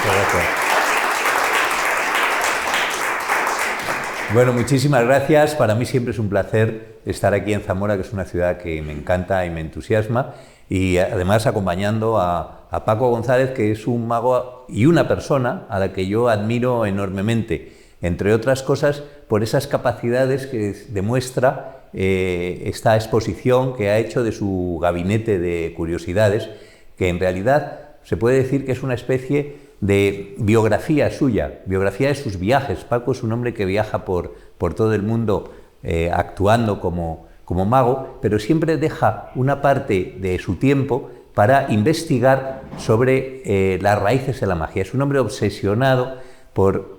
Muchas gracias. Bueno, muchísimas gracias. Para mí siempre es un placer estar aquí en Zamora, que es una ciudad que me encanta y me entusiasma, y además acompañando a Paco González, que es un mago y una persona a la que yo admiro enormemente, entre otras cosas por esas capacidades que demuestra esta exposición que ha hecho de su gabinete de curiosidades, que en realidad se puede decir que es una especie de biografía suya, biografía de sus viajes. Paco es un hombre que viaja por todo el mundo actuando como mago, pero siempre deja una parte de su tiempo para investigar sobre las raíces de la magia. Es un hombre obsesionado por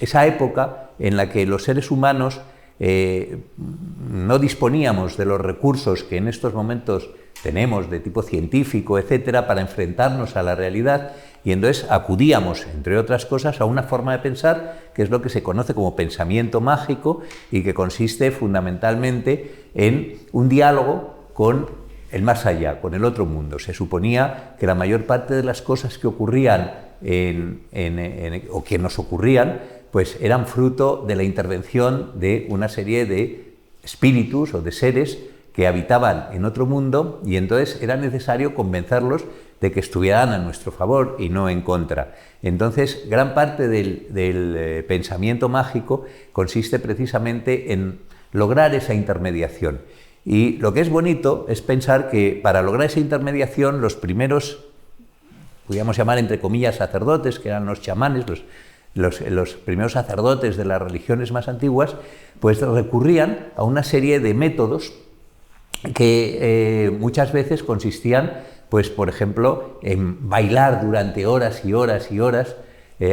esa época en la que los seres humanos no disponíamos de los recursos que en estos momentos tenemos de tipo científico, etcétera, para enfrentarnos a la realidad, y entonces acudíamos, entre otras cosas, a una forma de pensar que es lo que se conoce como pensamiento mágico y que consiste fundamentalmente en un diálogo con el más allá, con el otro mundo. Se suponía que la mayor parte de las cosas que ocurrían o que nos ocurrían, pues eran fruto de la intervención de una serie de espíritus o de seres que habitaban en otro mundo, y entonces era necesario convencerlos de que estuvieran a nuestro favor y no en contra. Entonces, gran parte del pensamiento mágico consiste precisamente en lograr esa intermediación. Y lo que es bonito es pensar que para lograr esa intermediación los primeros, podríamos llamar entre comillas sacerdotes, que eran los chamanes, los primeros sacerdotes de las religiones más antiguas, pues recurrían a una serie de métodos que muchas veces consistían, pues por ejemplo, en bailar durante horas y horas y horas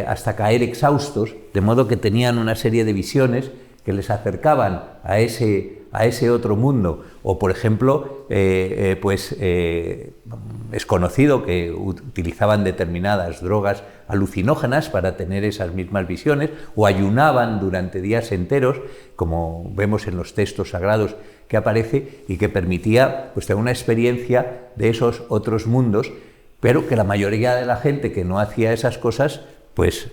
hasta caer exhaustos, de modo que tenían una serie de visiones que les acercaban a ese otro mundo. O por ejemplo, es conocido que utilizaban determinadas drogas alucinógenas para tener esas mismas visiones, o ayunaban durante días enteros, como vemos en los textos sagrados que aparece, y que permitía pues tener una experiencia de esos otros mundos, pero que la mayoría de la gente que no hacía esas cosas pues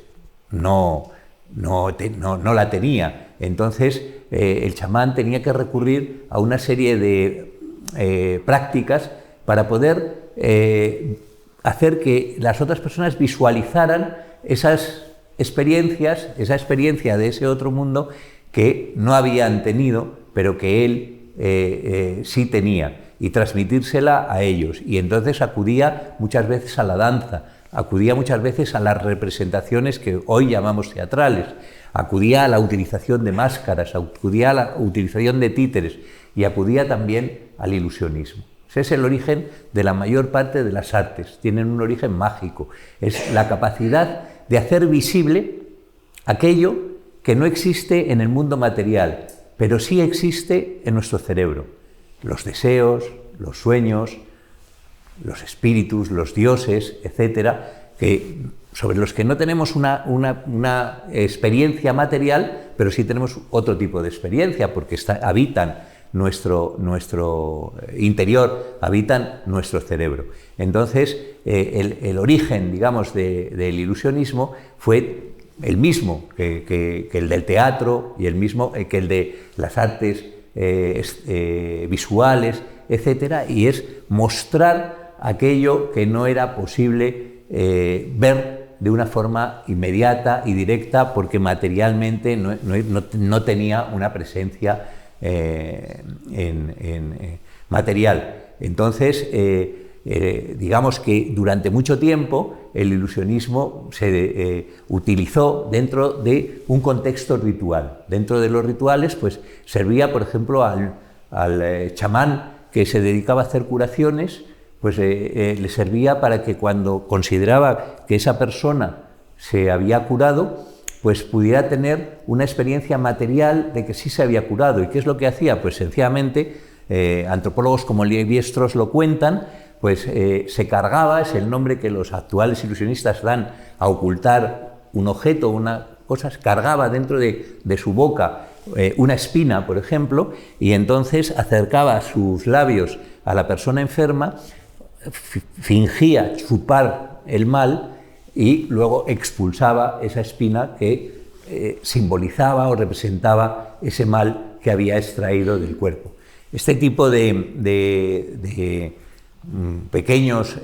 no la tenía. Entonces el chamán tenía que recurrir a una serie de prácticas para poder hacer que las otras personas visualizaran esas experiencias, esa experiencia de ese otro mundo que no habían tenido, pero que él sí tenía, y transmitírsela a ellos. Y entonces acudía muchas veces a la danza, acudía muchas veces a las representaciones que hoy llamamos teatrales, acudía a la utilización de máscaras, acudía a la utilización de títeres, y acudía también al ilusionismo. Ese es el origen de la mayor parte de las artes, tienen un origen mágico, es la capacidad de hacer visible aquello que no existe en el mundo material, pero sí existe en nuestro cerebro. Los deseos, los sueños, los espíritus, los dioses, etcétera, sobre los que no tenemos una experiencia material, pero sí tenemos otro tipo de experiencia, porque habitan nuestro interior, habitan nuestro cerebro. Entonces, el origen, digamos, del ilusionismo fue el mismo que el del teatro, y el mismo que el de las artes visuales, etcétera, y es mostrar aquello que no era posible ver de una forma inmediata y directa, porque materialmente no tenía una presencia material. Entonces, digamos que durante mucho tiempo el ilusionismo se utilizó dentro de un contexto ritual. Dentro de los rituales, pues servía, por ejemplo, al chamán que se dedicaba a hacer curaciones, pues le servía para que cuando consideraba que esa persona se había curado, pues pudiera tener una experiencia material de que sí se había curado. ¿Y qué es lo que hacía? Pues sencillamente, antropólogos como Lévi-Strauss lo cuentan, pues se cargaba, es el nombre que los actuales ilusionistas dan a ocultar un objeto, una cosa, cargaba dentro de su boca una espina, por ejemplo, y entonces acercaba sus labios a la persona enferma, fingía chupar el mal, y luego expulsaba esa espina que simbolizaba o representaba ese mal que había extraído del cuerpo. Este tipo de pequeños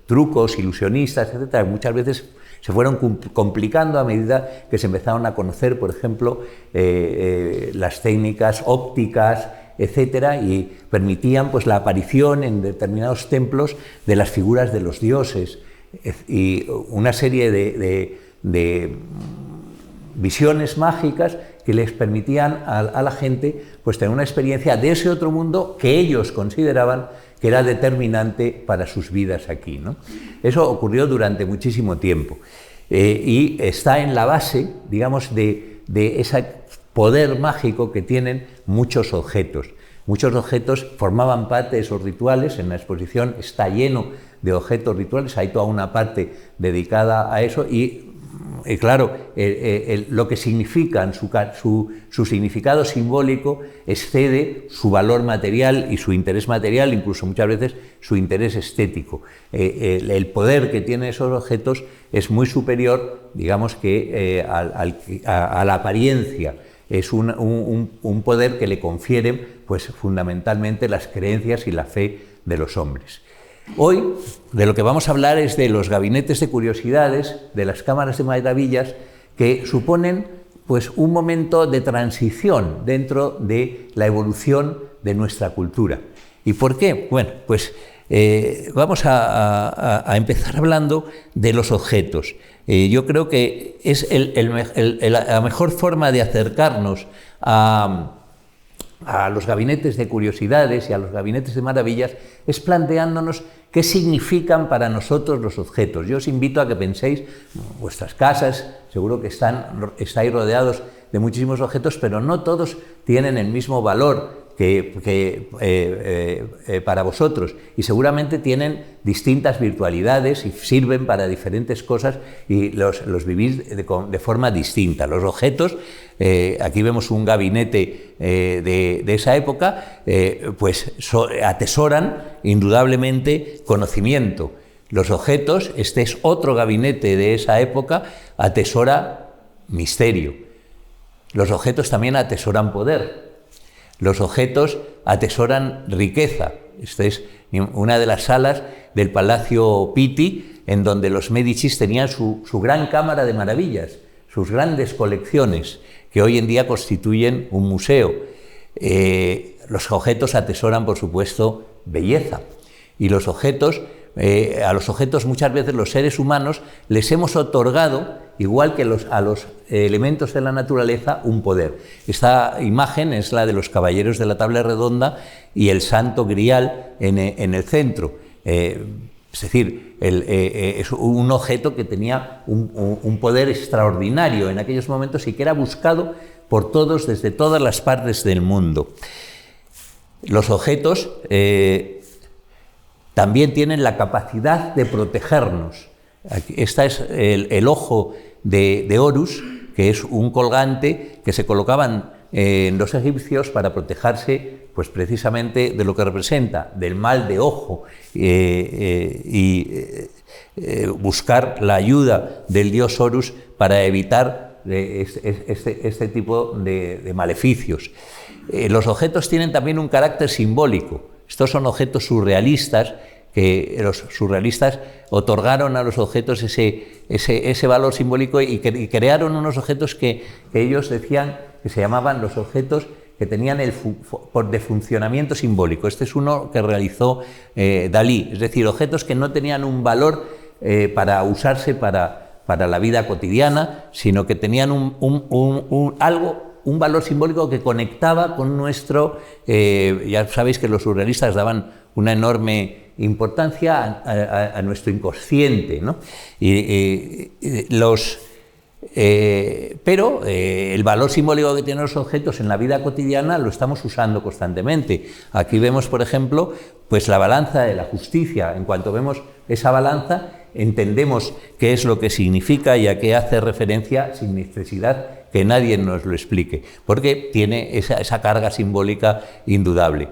trucos ilusionistas, etcétera, muchas veces se fueron complicando a medida que se empezaron a conocer, por ejemplo, las técnicas ópticas, etcétera, y permitían pues la aparición en determinados templos de las figuras de los dioses y una serie de visiones mágicas que les permitían a la gente pues tener una experiencia de ese otro mundo que ellos consideraban que era determinante para sus vidas aquí, ¿no? Eso ocurrió durante muchísimo tiempo y está en la base, digamos, de ese poder mágico que tienen muchos objetos. Muchos objetos formaban parte de esos rituales. En la exposición está lleno de objetos rituales, hay toda una parte dedicada a eso y claro, lo que significan, su significado simbólico excede su valor material y su interés material, incluso muchas veces su interés estético. El poder que tienen esos objetos es muy superior, digamos que a la apariencia. Es un poder que le confieren pues, fundamentalmente las creencias y la fe de los hombres. Hoy de lo que vamos a hablar es de los gabinetes de curiosidades, de las cámaras de maravillas, que suponen pues, un momento de transición dentro de la evolución de nuestra cultura. ¿Y por qué? Bueno, pues vamos a empezar hablando de los objetos. Yo creo que es la mejor forma de acercarnos a los gabinetes de curiosidades y a los gabinetes de maravillas es planteándonos qué significan para nosotros los objetos. Yo os invito a que penséis, vuestras casas, seguro que estáis rodeados de muchísimos objetos, pero no todos tienen el mismo valor para vosotros y seguramente tienen distintas virtualidades y sirven para diferentes cosas y los vivís de forma distinta. Los objetos, aquí vemos un gabinete de esa época, pues atesoran indudablemente conocimiento. Los objetos, este es otro gabinete de esa época, atesora misterio. Los objetos también atesoran poder. Los objetos atesoran riqueza. Esta es una de las salas del Palacio Pitti, en donde los Médicis tenían su gran cámara de maravillas, sus grandes colecciones, que hoy en día constituyen un museo. Los objetos atesoran, por supuesto, belleza. Y los objetos, a los objetos muchas veces los seres humanos les hemos otorgado, igual que a los elementos de la naturaleza, un poder. Esta imagen es la de los caballeros de la tabla redonda y el santo grial en el centro. Es decir, es un objeto que tenía un poder extraordinario en aquellos momentos y que era buscado por todos desde todas las partes del mundo. Los objetos también tienen la capacidad de protegernos. Este es el ojo de Horus, que es un colgante que se colocaban en los egipcios para protegerse pues, precisamente de lo que representa, del mal de ojo, y buscar la ayuda del dios Horus para evitar este tipo de maleficios. Los objetos tienen también un carácter simbólico. Estos son objetos surrealistas, que los surrealistas otorgaron a los objetos ese valor simbólico y crearon unos objetos que ellos decían que se llamaban los objetos que tenían de funcionamiento simbólico. Este es uno que realizó Dalí, es decir, objetos que no tenían un valor para usarse para la vida cotidiana, sino que tenían un valor simbólico que conectaba con nuestro... ya sabéis que los surrealistas daban una enorme importancia a nuestro inconsciente, ¿no? Pero el valor simbólico que tienen los objetos en la vida cotidiana lo estamos usando constantemente. Aquí vemos, por ejemplo, pues la balanza de la justicia. En cuanto vemos esa balanza, entendemos qué es lo que significa y a qué hace referencia sin necesidad que nadie nos lo explique, porque tiene esa carga simbólica indudable.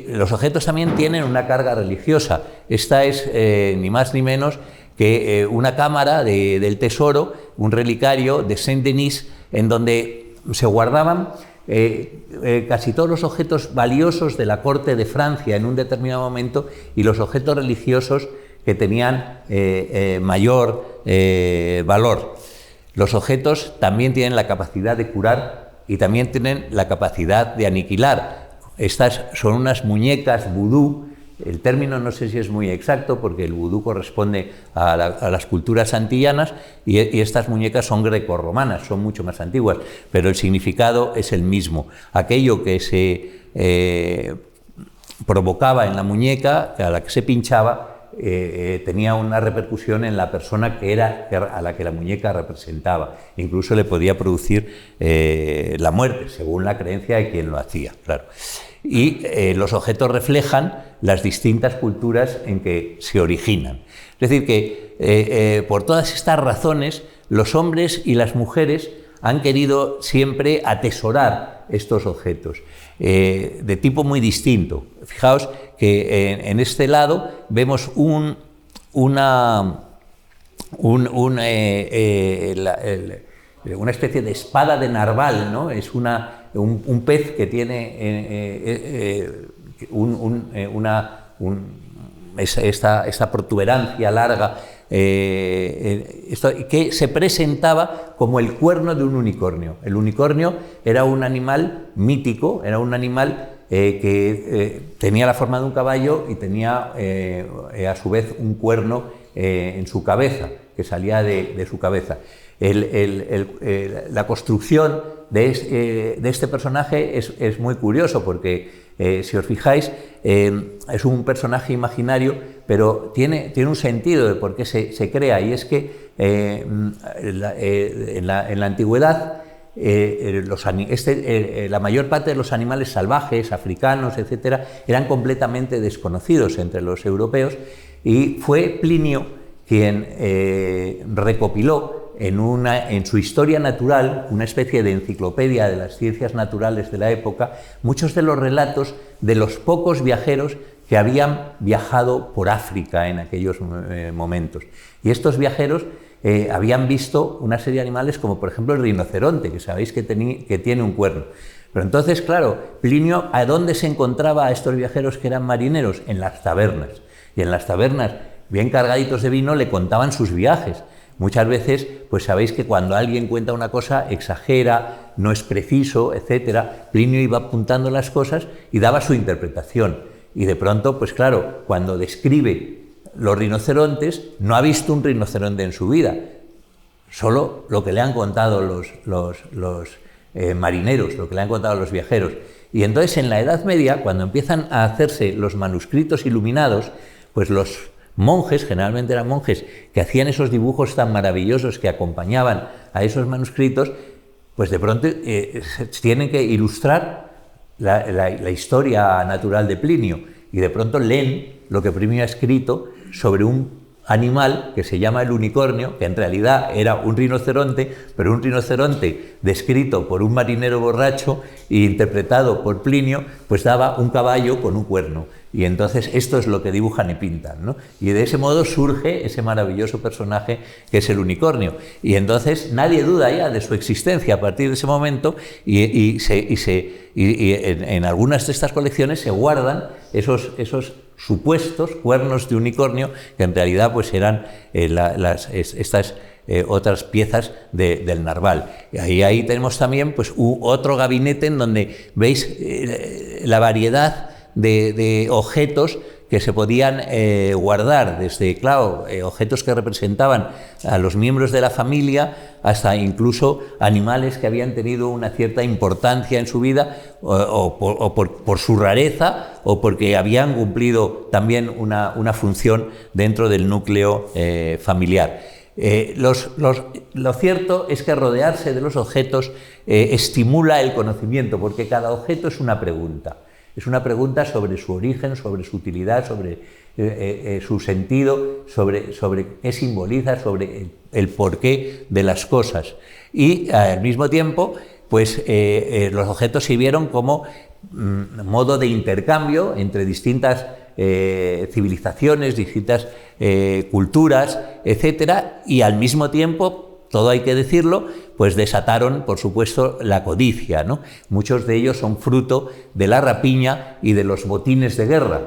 Los objetos también tienen una carga religiosa. Esta es ni más ni menos que una cámara del tesoro, un relicario de Saint-Denis, en donde se guardaban casi todos los objetos valiosos de la corte de Francia en un determinado momento y los objetos religiosos que tenían mayor valor. Los objetos también tienen la capacidad de curar y también tienen la capacidad de aniquilar. Estas son unas muñecas vudú. El término no sé si es muy exacto porque el vudú corresponde a las culturas antillanas y estas muñecas son grecorromanas, son mucho más antiguas, pero el significado es el mismo. Aquello que se provocaba en la muñeca, a la que se pinchaba, tenía una repercusión en la persona a la que la muñeca representaba. Incluso le podía producir la muerte, según la creencia de quien lo hacía, claro. Y los objetos reflejan las distintas culturas en que se originan. Es decir, que por todas estas razones, los hombres y las mujeres han querido siempre atesorar estos objetos, de tipo muy distinto. Fijaos que en este lado vemos una especie de espada de narval, ¿no? Es un pez que tiene esta protuberancia larga, que se presentaba como el cuerno de un unicornio. El unicornio era un animal mítico, era un animal que tenía la forma de un caballo y tenía a su vez un cuerno en su cabeza, que salía de su cabeza. La construcción de este personaje es muy curioso porque, si os fijáis, es un personaje imaginario, pero tiene un sentido de por qué se crea, y es que en la antigüedad la mayor parte de los animales salvajes, africanos, etcétera, eran completamente desconocidos entre los europeos, y fue Plinio quien recopiló en su Historia Natural, una especie de enciclopedia de las ciencias naturales de la época, muchos de los relatos de los pocos viajeros que habían viajado por África en aquellos momentos. Y estos viajeros habían visto una serie de animales como, por ejemplo, el rinoceronte, que sabéis que tiene un cuerno. Pero entonces, claro, Plinio, ¿a dónde se encontraba a estos viajeros que eran marineros? En las tabernas. Y en las tabernas, bien cargaditos de vino, le contaban sus viajes. Muchas veces, pues sabéis que cuando alguien cuenta una cosa, exagera, no es preciso, etcétera. Plinio iba apuntando las cosas y daba su interpretación. Y de pronto, pues claro, cuando describe los rinocerontes, no ha visto un rinoceronte en su vida, solo lo que le han contado los marineros, lo que le han contado los viajeros. Y entonces, en la Edad Media, cuando empiezan a hacerse los manuscritos iluminados, pues los monjes, generalmente eran monjes, que hacían esos dibujos tan maravillosos que acompañaban a esos manuscritos, pues de pronto tienen que ilustrar la historia natural de Plinio, y de pronto leen lo que Plinio ha escrito sobre un animal que se llama el unicornio, que en realidad era un rinoceronte, pero un rinoceronte descrito por un marinero borracho e interpretado por Plinio, pues daba un caballo con un cuerno. Y entonces esto es lo que dibujan y pintan, ¿no? Y de ese modo surge ese maravilloso personaje que es el unicornio. Y entonces nadie duda ya de su existencia a partir de ese momento, y en algunas de estas colecciones se guardan esos supuestos cuernos de unicornio, que en realidad pues eran estas otras piezas del narval. Y ahí tenemos también pues otro gabinete en donde veis la variedad de objetos que se podían guardar, desde, claro, objetos que representaban a los miembros de la familia, hasta incluso animales que habían tenido una cierta importancia en su vida, o por su rareza, o porque habían cumplido también una función dentro del núcleo familiar. Lo cierto es que rodearse de los objetos estimula el conocimiento, porque cada objeto es una pregunta. Es una pregunta sobre su origen, sobre su utilidad, sobre su sentido, sobre qué simboliza, sobre el porqué de las cosas. Y al mismo tiempo, pues los objetos sirvieron como modo de intercambio entre distintas civilizaciones, distintas culturas, etcétera, y al mismo tiempo, todo hay que decirlo, pues desataron, por supuesto, la codicia, ¿no? Muchos de ellos son fruto de la rapiña y de los botines de guerra.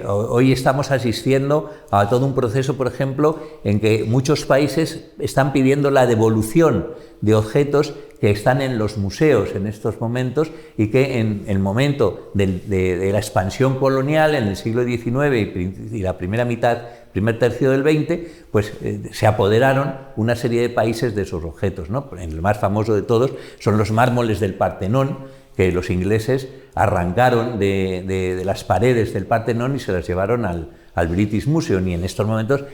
Hoy estamos asistiendo a todo un proceso, por ejemplo, en que muchos países están pidiendo la devolución de objetos que están en los museos en estos momentos y que en el momento de la expansión colonial en el siglo XIX y la primera mitad, primer tercio del XX, pues se apoderaron una serie de países de esos objetos, ¿no? El más famoso de todos son los mármoles del Partenón, que los ingleses arrancaron de las paredes del Partenón y se las llevaron al British Museum, y en estos momentos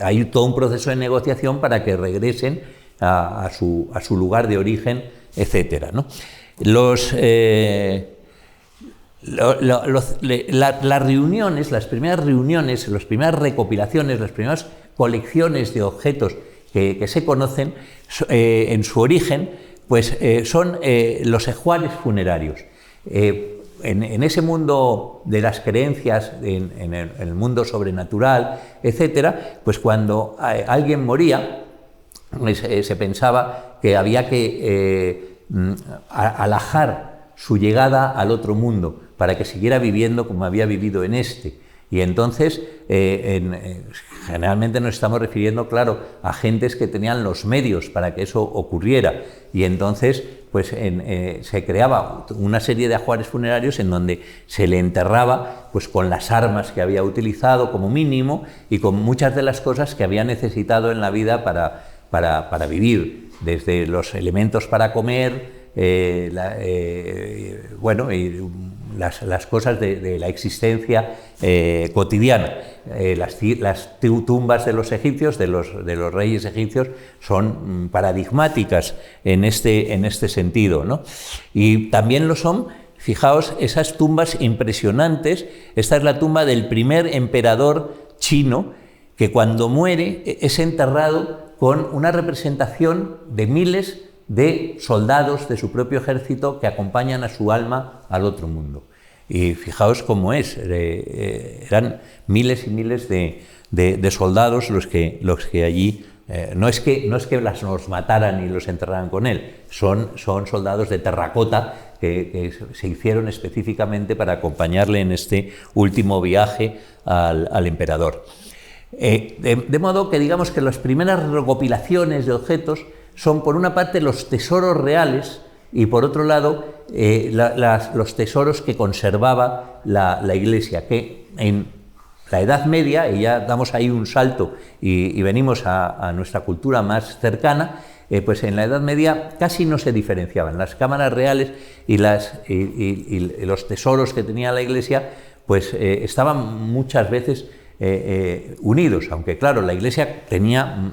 hay todo un proceso de negociación para que regresen a su lugar de origen, etcétera, ¿no? Las reuniones, las primeras reuniones, las primeras recopilaciones, las primeras colecciones de objetos que se conocen en su origen, pues son los ejuares funerarios. En ese mundo de las creencias, en el mundo sobrenatural, etcétera, pues cuando alguien moría, se pensaba que había que alajar su llegada al otro mundo para que siguiera viviendo como había vivido en este. Y entonces, generalmente nos estamos refiriendo, claro, a gentes que tenían los medios para que eso ocurriera. Y entonces, pues se creaba una serie de ajuares funerarios en donde se le enterraba, pues con las armas que había utilizado como mínimo y con muchas de las cosas que había necesitado en la vida para vivir, desde los elementos para comer, bueno, y las cosas de la existencia cotidiana. Las tumbas de los egipcios, de los reyes egipcios, son paradigmáticas en este sentido, ¿no? Y también lo son, fijaos, esas tumbas impresionantes. Esta es la tumba del primer emperador chino, que cuando muere es enterrado con una representación de miles de soldados de su propio ejército que acompañan a su alma al otro mundo. Y fijaos cómo es, eran miles y miles de soldados los que allí, no es que los mataran y los enterraran con él, son soldados de terracota que se hicieron específicamente para acompañarle en este último viaje al emperador. De modo que digamos que las primeras recopilaciones de objetos son, por una parte, los tesoros reales y, por otro lado, los tesoros que conservaba la Iglesia, que en la Edad Media, y ya damos ahí un salto y venimos a nuestra cultura más cercana, pues en la Edad Media casi no se diferenciaban. Las cámaras reales y los tesoros que tenía la Iglesia, pues estaban muchas veces unidos, aunque claro, la Iglesia tenía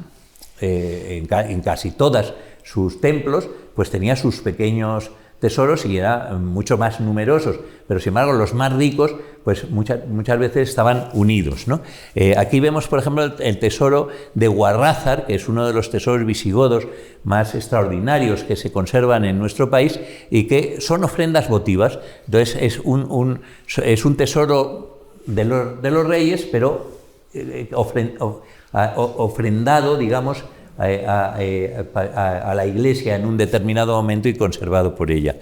en casi todas sus templos, pues tenía sus pequeños tesoros y eran mucho más numerosos, pero sin embargo los más ricos pues muchas veces estaban unidos, ¿no? Aquí vemos, por ejemplo, el tesoro de Guarrázar, que es uno de los tesoros visigodos más extraordinarios que se conservan en nuestro país y que son ofrendas votivas. Entonces es un tesoro de los reyes, pero ofrendado, digamos, a la Iglesia en un determinado momento y conservado por ella.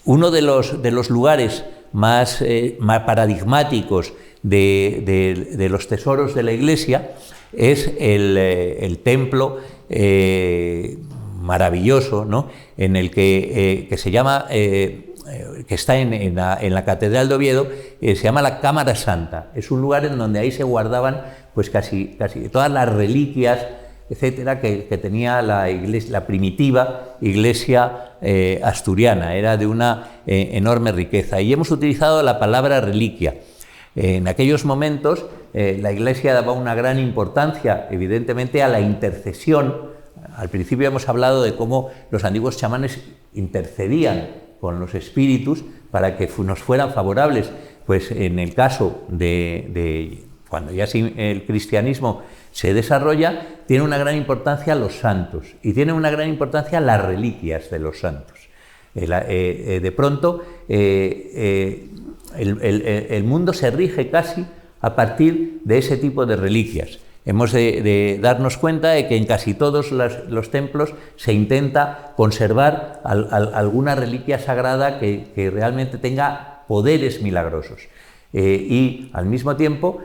Uno de los lugares más paradigmáticos de los tesoros de la Iglesia es el templo maravilloso, ¿no?, en el que se llama, que está en la Catedral de Oviedo, se llama la Cámara Santa. Es un lugar en donde ahí se guardaban pues casi todas las reliquias, etcétera, que tenía la iglesia, la primitiva iglesia asturiana. Era de una enorme riqueza. Y hemos utilizado la palabra reliquia. En aquellos momentos la Iglesia daba una gran importancia, evidentemente, a la intercesión. Al principio hemos hablado de cómo los antiguos chamanes intercedían con los espíritus para que nos fueran favorables. Pues en el caso de cuando ya el cristianismo se desarrolla, tiene una gran importancia los santos y tiene una gran importancia las reliquias de los santos. De pronto, el mundo se rige casi a partir de ese tipo de reliquias. Hemos de darnos cuenta de que en casi todos los templos se intenta conservar alguna reliquia sagrada que realmente tenga poderes milagrosos. Y al mismo tiempo,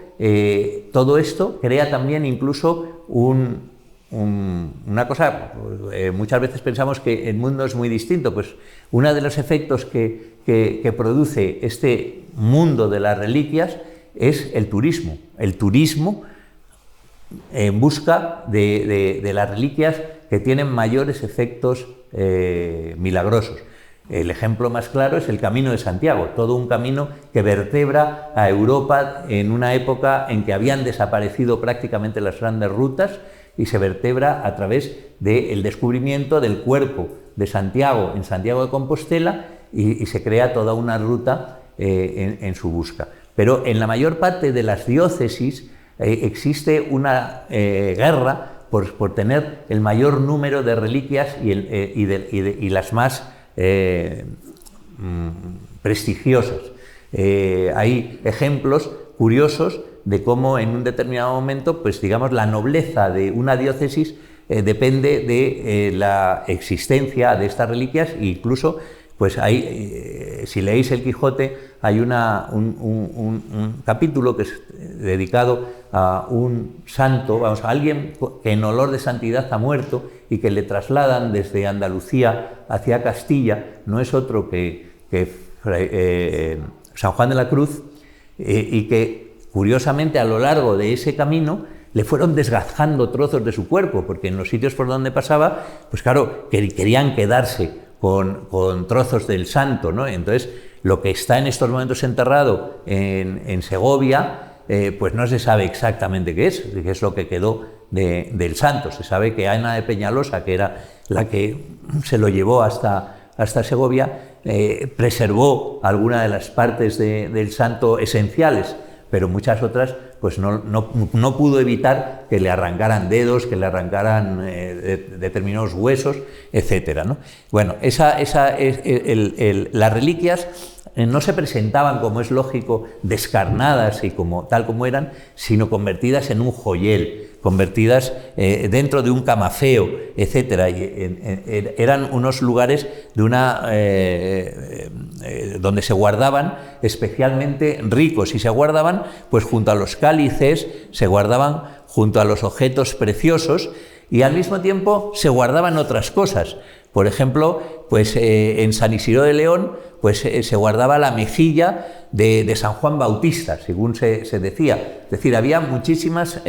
todo esto crea también incluso una cosa, muchas veces pensamos que el mundo es muy distinto, pues uno de los efectos que produce este mundo de las reliquias es el turismo. El turismo en busca de las reliquias que tienen mayores efectos milagrosos. El ejemplo más claro es el Camino de Santiago, todo un camino que vertebra a Europa en una época en que habían desaparecido prácticamente las grandes rutas y se vertebra a través del descubrimiento del cuerpo de Santiago en Santiago de Compostela y se crea toda una ruta en su busca. Pero en la mayor parte de las diócesis existe una guerra por tener el mayor número de reliquias y las más prestigiosas. Hay ejemplos curiosos de cómo en un determinado momento, pues digamos, la nobleza de una diócesis depende de la existencia de estas reliquias e incluso, pues hay, si leéis el Quijote, hay un capítulo que es dedicado a un santo, vamos, a alguien que en olor de santidad ha muerto y que le trasladan desde Andalucía hacia Castilla, no es otro que San Juan de la Cruz, y que curiosamente a lo largo de ese camino le fueron desgajando trozos de su cuerpo, porque en los sitios por donde pasaba, pues claro, querían quedarse con trozos del santo, ¿no? Entonces, lo que está en estos momentos enterrado en Segovia, pues no se sabe exactamente qué es lo que quedó del santo. Se sabe que Ana de Peñalosa, que era la que se lo llevó hasta Segovia, preservó alguna de las partes del santo esenciales, pero muchas otras pues no pudo evitar que le arrancaran dedos, que le arrancaran determinados huesos, etcétera, ¿no? Bueno, las reliquias no se presentaban, como es lógico, descarnadas y tal como eran, sino convertidas en un joyel, convertidas dentro de un camafeo, etcétera. Eran unos lugares donde se guardaban especialmente ricos, y se guardaban pues junto a los cálices, se guardaban junto a los objetos preciosos, y al mismo tiempo se guardaban otras cosas. Por ejemplo, pues en San Isidro de León pues se guardaba la mejilla de San Juan Bautista, según se decía. Es decir, había muchísimas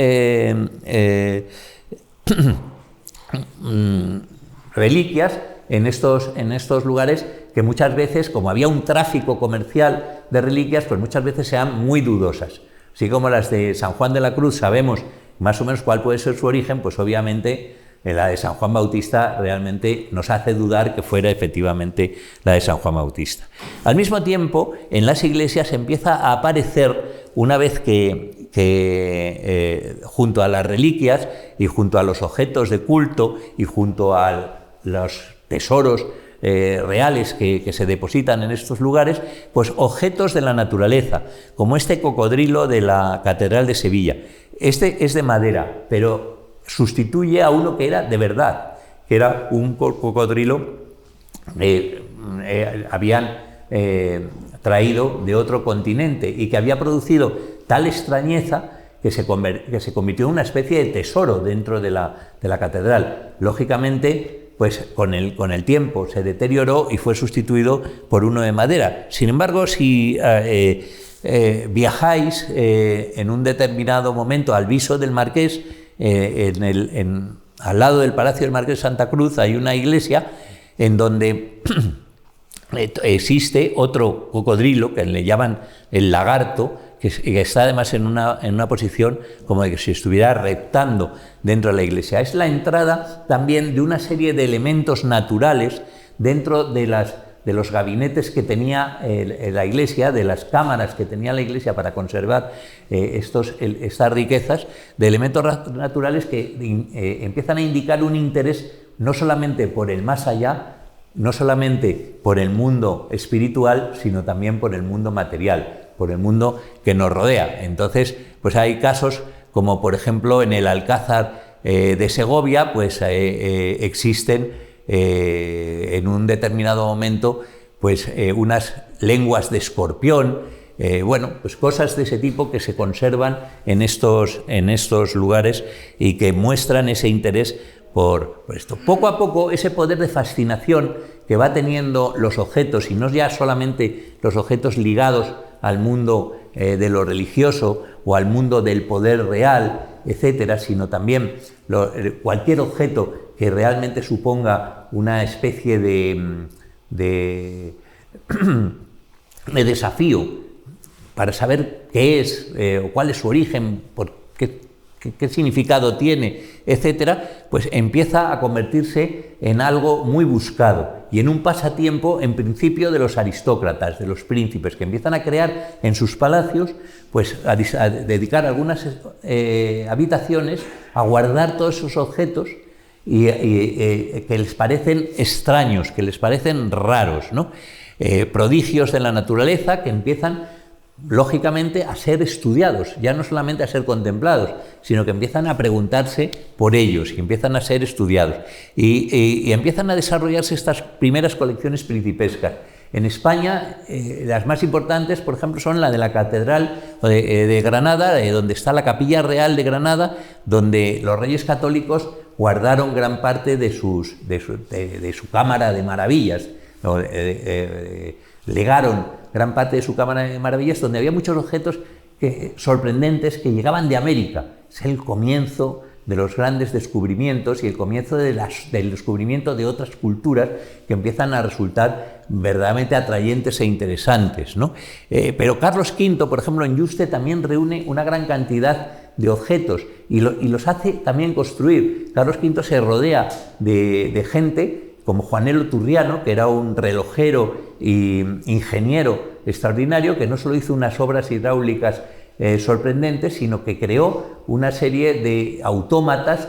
reliquias en estos lugares que muchas veces, como había un tráfico comercial de reliquias, pues muchas veces eran muy dudosas. Así como las de San Juan de la Cruz sabemos más o menos cuál puede ser su origen, pues obviamente la de San Juan Bautista realmente nos hace dudar que fuera efectivamente la de San Juan Bautista. Al mismo tiempo, en las iglesias empieza a aparecer, una vez que junto a las reliquias y junto a los objetos de culto y junto a los tesoros reales que se depositan en estos lugares, pues objetos de la naturaleza, como este cocodrilo de la Catedral de Sevilla. Este es de madera, pero sustituye a uno que era de verdad, que era un cocodrilo habían traído de otro continente y que había producido tal extrañeza que se convirtió en una especie de tesoro dentro de la catedral. Lógicamente, pues con el tiempo se deterioró y fue sustituido por uno de madera. Sin embargo, si viajáis en un determinado momento al Viso del Marqués, al lado del Palacio del Marqués de Santa Cruz hay una iglesia en donde existe otro cocodrilo que le llaman el lagarto, que está además en una posición como de que si estuviera reptando dentro de la iglesia. Es la entrada también de una serie de elementos naturales dentro de los gabinetes que tenía la iglesia, de las cámaras que tenía la iglesia para conservar estas riquezas, de elementos naturales que empiezan a indicar un interés no solamente por el más allá, no solamente por el mundo espiritual, sino también por el mundo material, por el mundo que nos rodea. Entonces, pues hay casos como, por ejemplo, en el Alcázar de Segovia, pues existen en un determinado momento pues unas lenguas de escorpión, bueno, pues cosas de ese tipo que se conservan en estos lugares y que muestran ese interés por esto. Poco a poco, ese poder de fascinación que va teniendo los objetos, y no ya solamente los objetos ligados al mundo de lo religioso o al mundo del poder real, etcétera, sino también cualquier objeto que realmente suponga una especie de desafío para saber qué es o cuál es su origen, qué significado tiene, etcétera, pues empieza a convertirse en algo muy buscado y en un pasatiempo, en principio, de los aristócratas, de los príncipes, que empiezan a crear en sus palacios, pues a dedicar algunas habitaciones a guardar todos esos objetos y que les parecen extraños, que les parecen raros, ¿no? Prodigios de la naturaleza que empiezan lógicamente a ser estudiados, ya no solamente a ser contemplados, sino que empiezan a preguntarse por ellos y empiezan a ser estudiados y empiezan a desarrollarse estas primeras colecciones principescas. En España, las más importantes, por ejemplo, son la de la Catedral de Granada, donde está la Capilla Real de Granada, donde los Reyes Católicos guardaron gran parte de su Cámara de Maravillas, legaron gran parte de su Cámara de Maravillas, donde había muchos objetos sorprendentes que llegaban de América. Es el comienzo de los grandes descubrimientos y el comienzo del descubrimiento de otras culturas que empiezan a resultar verdaderamente atrayentes e interesantes, ¿no? Pero Carlos V, por ejemplo, en Yuste también reúne una gran cantidad de objetos y los hace también construir. Carlos V se rodea de gente como Juanelo Turriano, que era un relojero e ingeniero extraordinario, que no solo hizo unas obras hidráulicas sorprendentes, sino que creó una serie de autómatas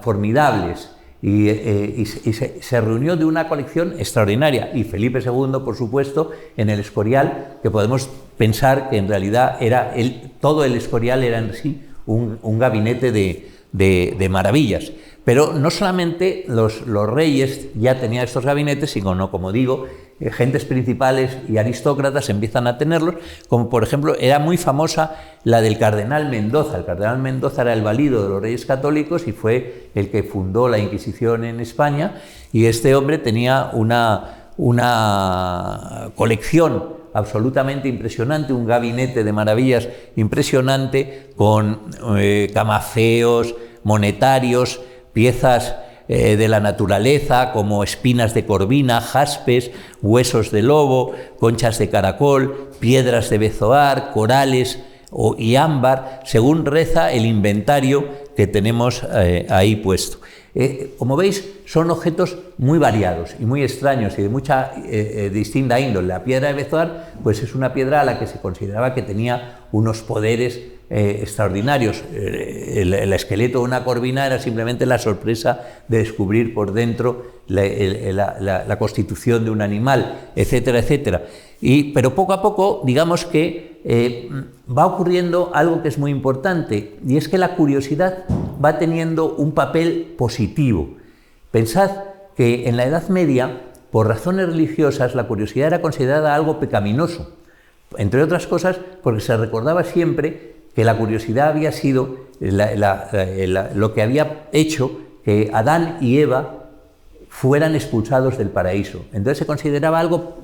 formidables y se reunió de una colección extraordinaria. Y Felipe II, por supuesto, en el Escorial, que podemos pensar que en realidad era todo el Escorial era en sí un gabinete de maravillas. Pero no solamente los reyes ya tenían estos gabinetes, sino, como digo, gentes principales y aristócratas empiezan a tenerlos, como por ejemplo era muy famosa la del cardenal Mendoza. El cardenal Mendoza era el valido de los Reyes Católicos y fue el que fundó la Inquisición en España, y este hombre tenía una colección absolutamente impresionante, un gabinete de maravillas impresionante, con camafeos, monetarios, piezas de la naturaleza como espinas de corvina, jaspes, huesos de lobo, conchas de caracol, piedras de bezoar, corales y ámbar, según reza el inventario que tenemos ahí puesto. Como veis, son objetos muy variados y muy extraños y de mucha distinta índole. La piedra de bezoar pues es una piedra a la que se consideraba que tenía unos poderes extraordinarios. El esqueleto de una corvina era simplemente la sorpresa de descubrir por dentro la constitución de un animal, etcétera, etcétera. Pero poco a poco, digamos que va ocurriendo algo que es muy importante, y es que la curiosidad va teniendo un papel positivo. Pensad que en la Edad Media, por razones religiosas, la curiosidad era considerada algo pecaminoso, entre otras cosas porque se recordaba siempre que la curiosidad había sido lo que había hecho que Adán y Eva fueran expulsados del paraíso. Entonces se consideraba algo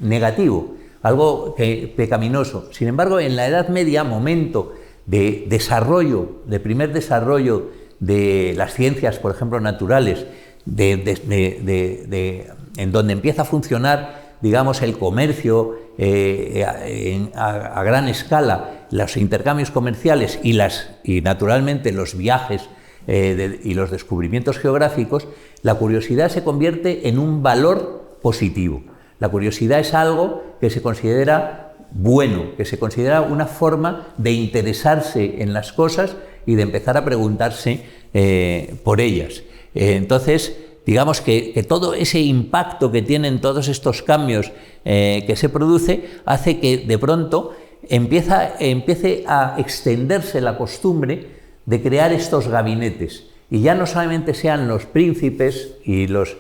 negativo, algo pecaminoso. Sin embargo, en la Edad Media, momento de desarrollo, de primer desarrollo de las ciencias, por ejemplo, naturales, en donde empieza a funcionar, digamos, el comercio a gran escala, los intercambios comerciales y naturalmente los viajes y los descubrimientos geográficos, la curiosidad se convierte en un valor positivo. La curiosidad es algo que se considera bueno, que se considera una forma de interesarse en las cosas y de empezar a preguntarse por ellas. Entonces, digamos que todo ese impacto que tienen todos estos cambios que se produce hace que de pronto empiece a extenderse la costumbre de crear estos gabinetes, y ya no solamente sean los príncipes y los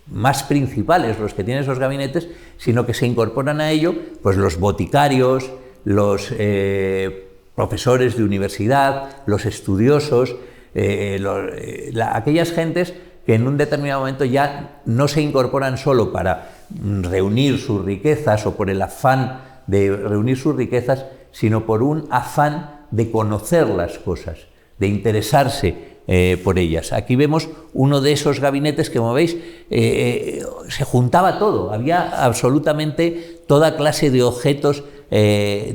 más principales los que tienen esos gabinetes, sino que se incorporan a ello pues los boticarios, los profesores de universidad, los estudiosos, aquellas gentes que en un determinado momento ya no se incorporan solo para reunir sus riquezas o por el afán de reunir sus riquezas, sino por un afán de conocer las cosas, de interesarse por ellas. Aquí vemos uno de esos gabinetes que, como veis, se juntaba todo, había absolutamente toda clase de objetos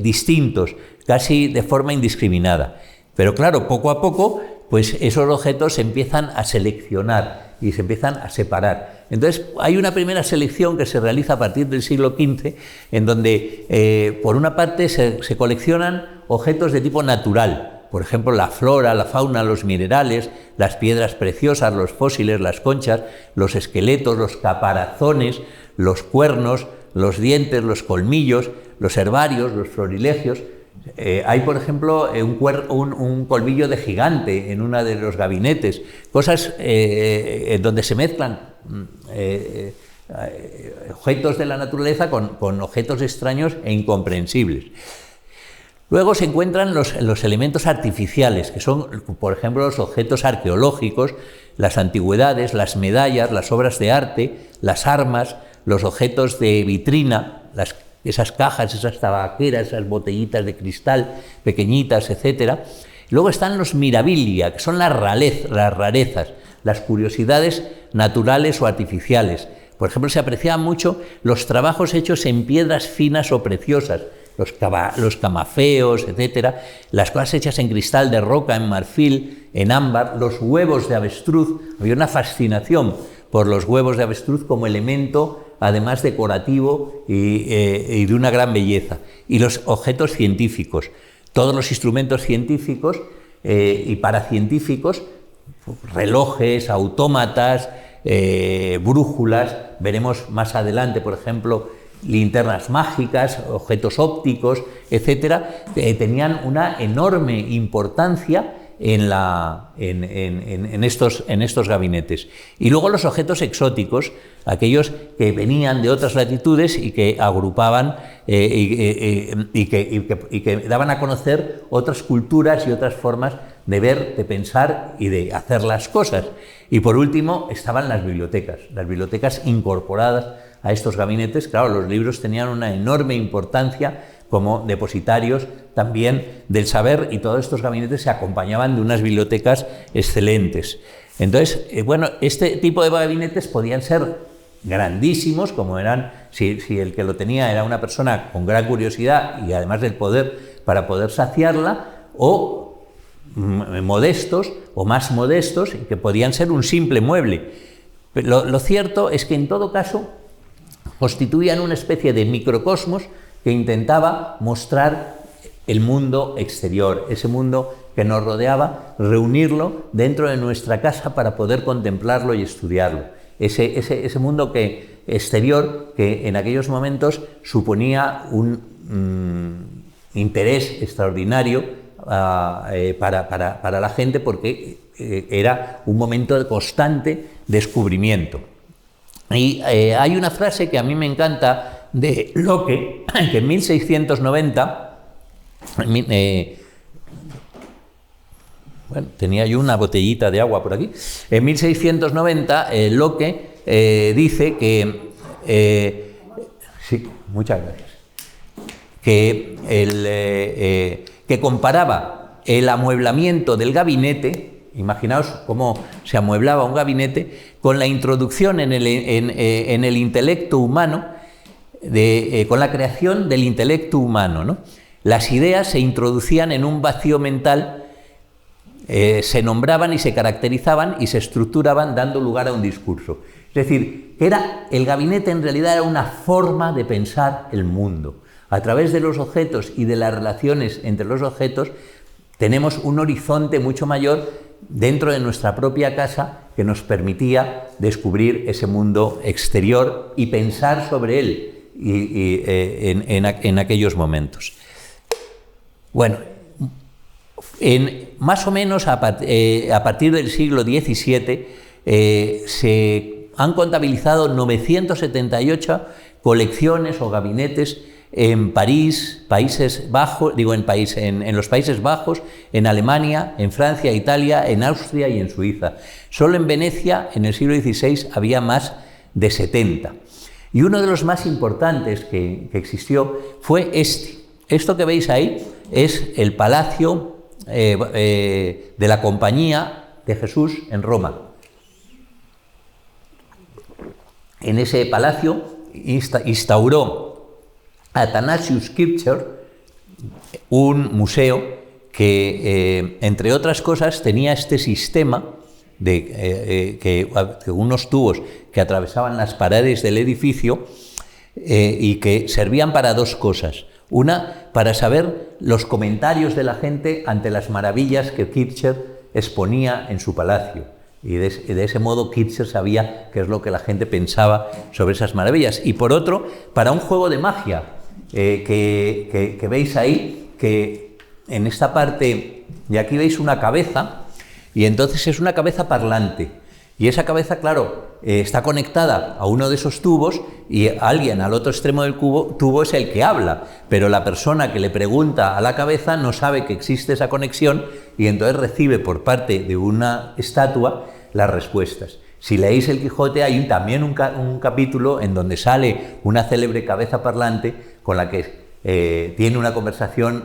distintos, casi de forma indiscriminada. Pero claro, poco a poco, pues esos objetos se empiezan a seleccionar y se empiezan a separar. Entonces, hay una primera selección que se realiza a partir del siglo XV, en donde, por una parte, se coleccionan objetos de tipo natural, por ejemplo, la flora, la fauna, los minerales, las piedras preciosas, los fósiles, las conchas, los esqueletos, los caparazones, los cuernos, los dientes, los colmillos, los herbarios, los florilegios. Hay, por ejemplo, un colmillo de gigante en uno de los gabinetes, cosas donde se mezclan objetos de la naturaleza con objetos extraños e incomprensibles. Luego se encuentran los elementos artificiales, que son, por ejemplo, los objetos arqueológicos, las antigüedades, las medallas, las obras de arte, las armas, los objetos de vitrina, esas cajas, esas tabaqueras, esas botellitas de cristal pequeñitas, etc. Luego están los mirabilia, que son las rarezas, las curiosidades naturales o artificiales. Por ejemplo, se apreciaban mucho los trabajos hechos en piedras finas o preciosas, los camafeos, etc., las cosas hechas en cristal de roca, en marfil, en ámbar, los huevos de avestruz. Había una fascinación por los huevos de avestruz como elemento, además decorativo y de una gran belleza. Y los objetos científicos, todos los instrumentos científicos y paracientíficos, relojes, autómatas, brújulas. Veremos más adelante, por ejemplo, linternas mágicas, objetos ópticos, etcétera, tenían una enorme importancia en estos gabinetes. Y luego los objetos exóticos, aquellos que venían de otras latitudes y que agrupaban y que daban a conocer otras culturas y otras formas de ver, de pensar y de hacer las cosas. Y por último estaban las bibliotecas incorporadas a estos gabinetes. Claro, los libros tenían una enorme importancia como depositarios también del saber, y todos estos gabinetes se acompañaban de unas bibliotecas excelentes. Entonces, bueno, este tipo de gabinetes podían ser grandísimos, como eran, si el que lo tenía era una persona con gran curiosidad y además del poder para poder saciarla, o modestos o más modestos, que podían ser un simple mueble. Pero lo cierto es que en todo caso constituían una especie de microcosmos que intentaba mostrar el mundo exterior, ese mundo que nos rodeaba, reunirlo dentro de nuestra casa para poder contemplarlo y estudiarlo. Ese mundo exterior que en aquellos momentos suponía un interés extraordinario para la gente, porque era un momento de constante descubrimiento. Y hay una frase que a mí me encanta de Locke, que en 1690, bueno, tenía yo una botellita de agua por aquí, en 1690 Locke dice que, sí, muchas gracias, que comparaba el amueblamiento del gabinete, imaginaos cómo se amueblaba un gabinete, con la introducción en el intelecto humano, con la creación del intelecto humano, ¿no? Las ideas se introducían en un vacío mental, se nombraban y se caracterizaban y se estructuraban dando lugar a un discurso. Es decir, el gabinete en realidad era una forma de pensar el mundo. A través de los objetos y de las relaciones entre los objetos, tenemos un horizonte mucho mayor dentro de nuestra propia casa que nos permitía descubrir ese mundo exterior y pensar sobre él en aquellos momentos. Bueno, más o menos a partir del siglo XVII se han contabilizado 978 colecciones o gabinetes en París, Países Bajos, en los Países Bajos, en Alemania, en Francia, Italia, en Austria y en Suiza. Solo en Venecia, en el siglo XVI, había más de 70. Y uno de los más importantes que existió fue este. Esto que veis ahí es el Palacio de la Compañía de Jesús en Roma. En ese palacio instauró Athanasius Kircher un museo que, entre otras cosas, tenía este sistema de que unos tubos que atravesaban las paredes del edificio y que servían para dos cosas. Una, para saber los comentarios de la gente ante las maravillas que Kircher exponía en su palacio. Y de ese modo Kircher sabía qué es lo que la gente pensaba sobre esas maravillas. Y por otro, para un juego de magia que veis ahí, que en esta parte de aquí veis una cabeza, y entonces es una cabeza parlante. Y esa cabeza, claro, está conectada a uno de esos tubos y alguien al otro extremo del tubo es el que habla, pero la persona que le pregunta a la cabeza no sabe que existe esa conexión y entonces recibe por parte de una estatua las respuestas. Si leéis El Quijote hay también un capítulo en donde sale una célebre cabeza parlante con la que tienen una conversación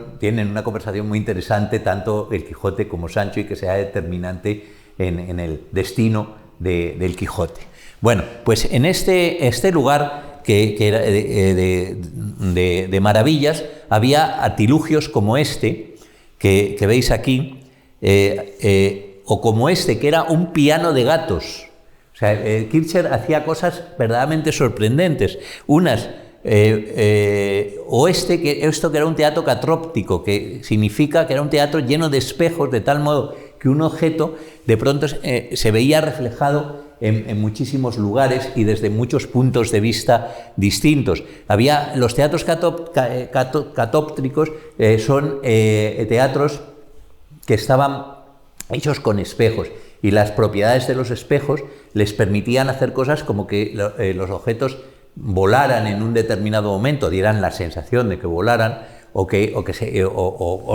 muy interesante tanto El Quijote como Sancho y que sea determinante en el destino del Quijote. Bueno, pues en este lugar que era de maravillas había artilugios como este que veis aquí, o como este que era un piano de gatos. O sea, Kircher hacía cosas verdaderamente sorprendentes. Unas, esto que era un teatro catróptico, que significa que era un teatro lleno de espejos, de tal modo que un objeto de pronto se veía reflejado en muchísimos lugares y desde muchos puntos de vista distintos. Los teatros catóptricos son teatros que estaban hechos con espejos y las propiedades de los espejos les permitían hacer cosas como que los objetos volaran en un determinado momento, dieran la sensación de que volaran o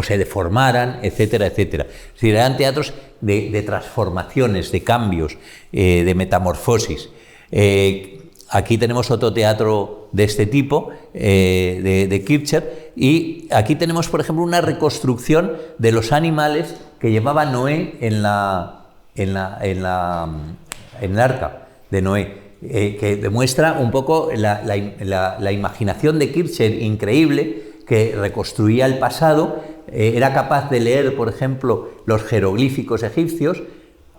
se deformaran, etcétera, etcétera. Es decir, eran teatros de transformaciones, de cambios, de metamorfosis. Aquí tenemos otro teatro de este tipo, de Kircher, y aquí tenemos, por ejemplo, una reconstrucción de los animales que llevaba Noé en el arca de Noé, que demuestra un poco la imaginación de Kircher increíble, que reconstruía el pasado, era capaz de leer, por ejemplo, los jeroglíficos egipcios,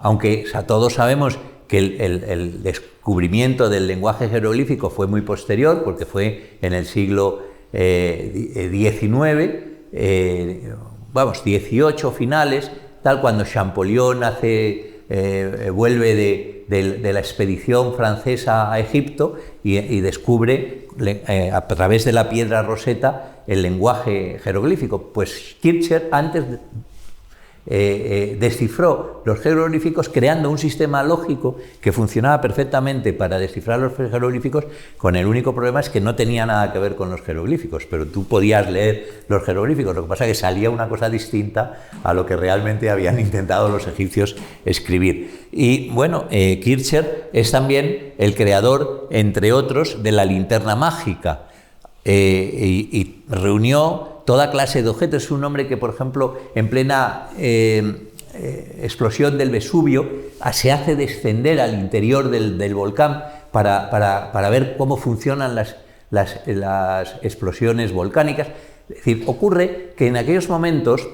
aunque todos sabemos que el descubrimiento del lenguaje jeroglífico fue muy posterior, porque fue en el siglo XIX, XVIII finales, cuando Champollion vuelve de la expedición francesa a Egipto y descubre a través de la piedra Rosetta el lenguaje jeroglífico. Pues Kircher antes descifró los jeroglíficos creando un sistema lógico que funcionaba perfectamente para descifrar los jeroglíficos, con el único problema es que no tenía nada que ver con los jeroglíficos, pero tú podías leer los jeroglíficos, lo que pasa es que salía una cosa distinta a lo que realmente habían intentado los egipcios escribir. Y bueno, Kircher es también el creador, entre otros, de la linterna mágica, y reunió toda clase de objetos. Es un hombre que, por ejemplo, en plena explosión del Vesubio, se hace descender al interior del volcán para ver cómo funcionan las explosiones volcánicas. Es decir, ocurre que en aquellos momentos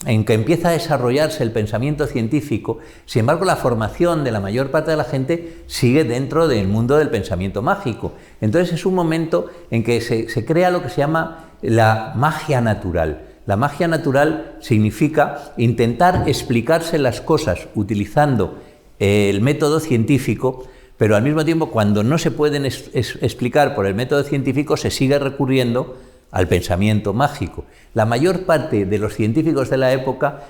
en que empieza a desarrollarse el pensamiento científico, sin embargo, la formación de la mayor parte de la gente sigue dentro del mundo del pensamiento mágico. Entonces es un momento en que se crea lo que se llama la magia natural. La magia natural significa intentar explicarse las cosas utilizando el método científico, pero al mismo tiempo, cuando no se pueden explicar por el método científico, se sigue recurriendo al pensamiento mágico. La mayor parte de los científicos de la época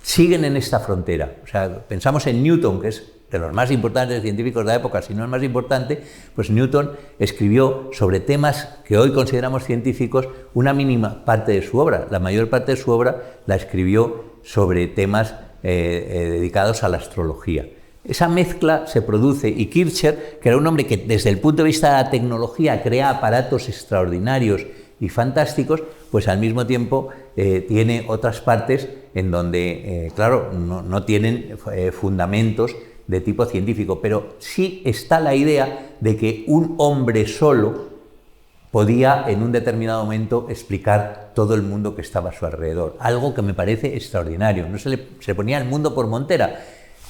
siguen en esta frontera. O sea, pensamos en Newton, que es de los más importantes científicos de la época, si no el más importante, pues Newton escribió sobre temas que hoy consideramos científicos una mínima parte de su obra. La mayor parte de su obra la escribió sobre temas dedicados a la astrología. Esa mezcla se produce y Kircher, que era un hombre que desde el punto de vista de la tecnología crea aparatos extraordinarios y fantásticos, pues al mismo tiempo tiene otras partes en donde, claro, no tienen fundamentos de tipo científico, pero sí está la idea de que un hombre solo podía en un determinado momento explicar todo el mundo que estaba a su alrededor, algo que me parece extraordinario. No se ponía el mundo por montera.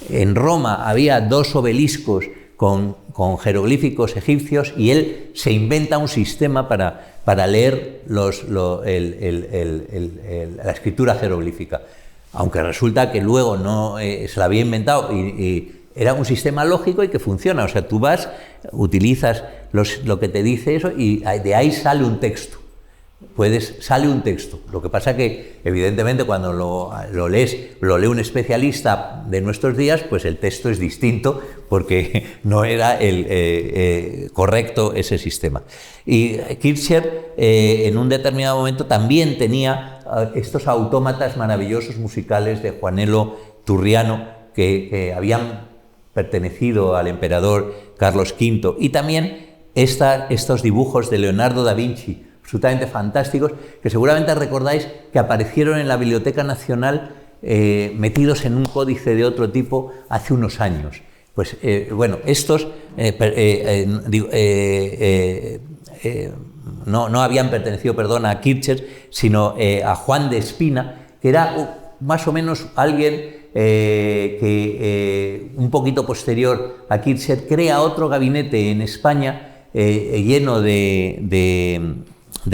En Roma había 2 obeliscos con jeroglíficos egipcios y él se inventa un sistema para leer la escritura jeroglífica, aunque resulta que luego no se la había inventado y era un sistema lógico y que funciona. O sea, tú vas, utilizas lo que te dice eso y de ahí sale un texto. Sale un texto. Lo que pasa que, evidentemente, cuando lo lees, lo lee un especialista de nuestros días, pues el texto es distinto porque no era correcto ese sistema. Y Kircher, en un determinado momento, también tenía estos autómatas maravillosos musicales de Juanelo Turriano que habían pertenecido al emperador Carlos V, y también estos dibujos de Leonardo da Vinci, absolutamente fantásticos, que seguramente recordáis que aparecieron en la Biblioteca Nacional metidos en un códice de otro tipo hace unos años. Pues bueno, estos no habían pertenecido, perdón, a Kircher, sino a Juan de Espina, que era más o menos alguien que un poquito posterior a Kircher crea otro gabinete en España lleno de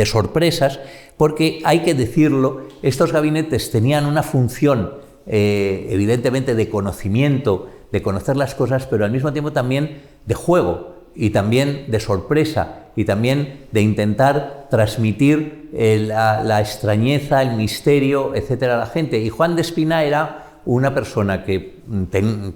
sorpresas, porque hay que decirlo, estos gabinetes tenían una función evidentemente de conocimiento, de conocer las cosas, pero al mismo tiempo también de juego y también de sorpresa y también de intentar transmitir la extrañeza, el misterio, etcétera, a la gente. Y Juan de Espina era una persona que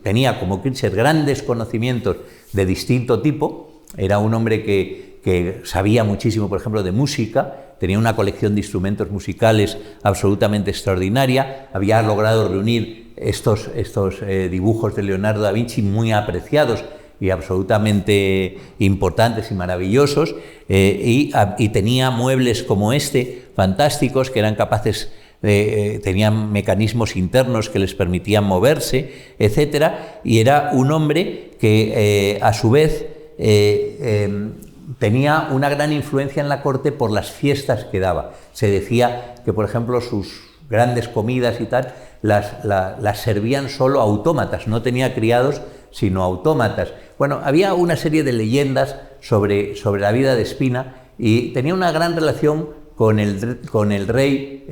tenía, como Kircher, grandes conocimientos de distinto tipo. Era un hombre que sabía muchísimo, por ejemplo, de música, tenía una colección de instrumentos musicales absolutamente extraordinaria, había logrado reunir estos dibujos de Leonardo da Vinci muy apreciados y absolutamente importantes y maravillosos, y tenía muebles como este, fantásticos, que eran capaces tenían mecanismos internos que les permitían moverse, etcétera, y era un hombre que a su vez tenía una gran influencia en la corte por las fiestas que daba. Se decía que, por ejemplo, sus grandes comidas y tal las servían solo autómatas, no tenía criados sino autómatas. Bueno, había una serie de leyendas sobre la vida de Espina y tenía una gran relación con el rey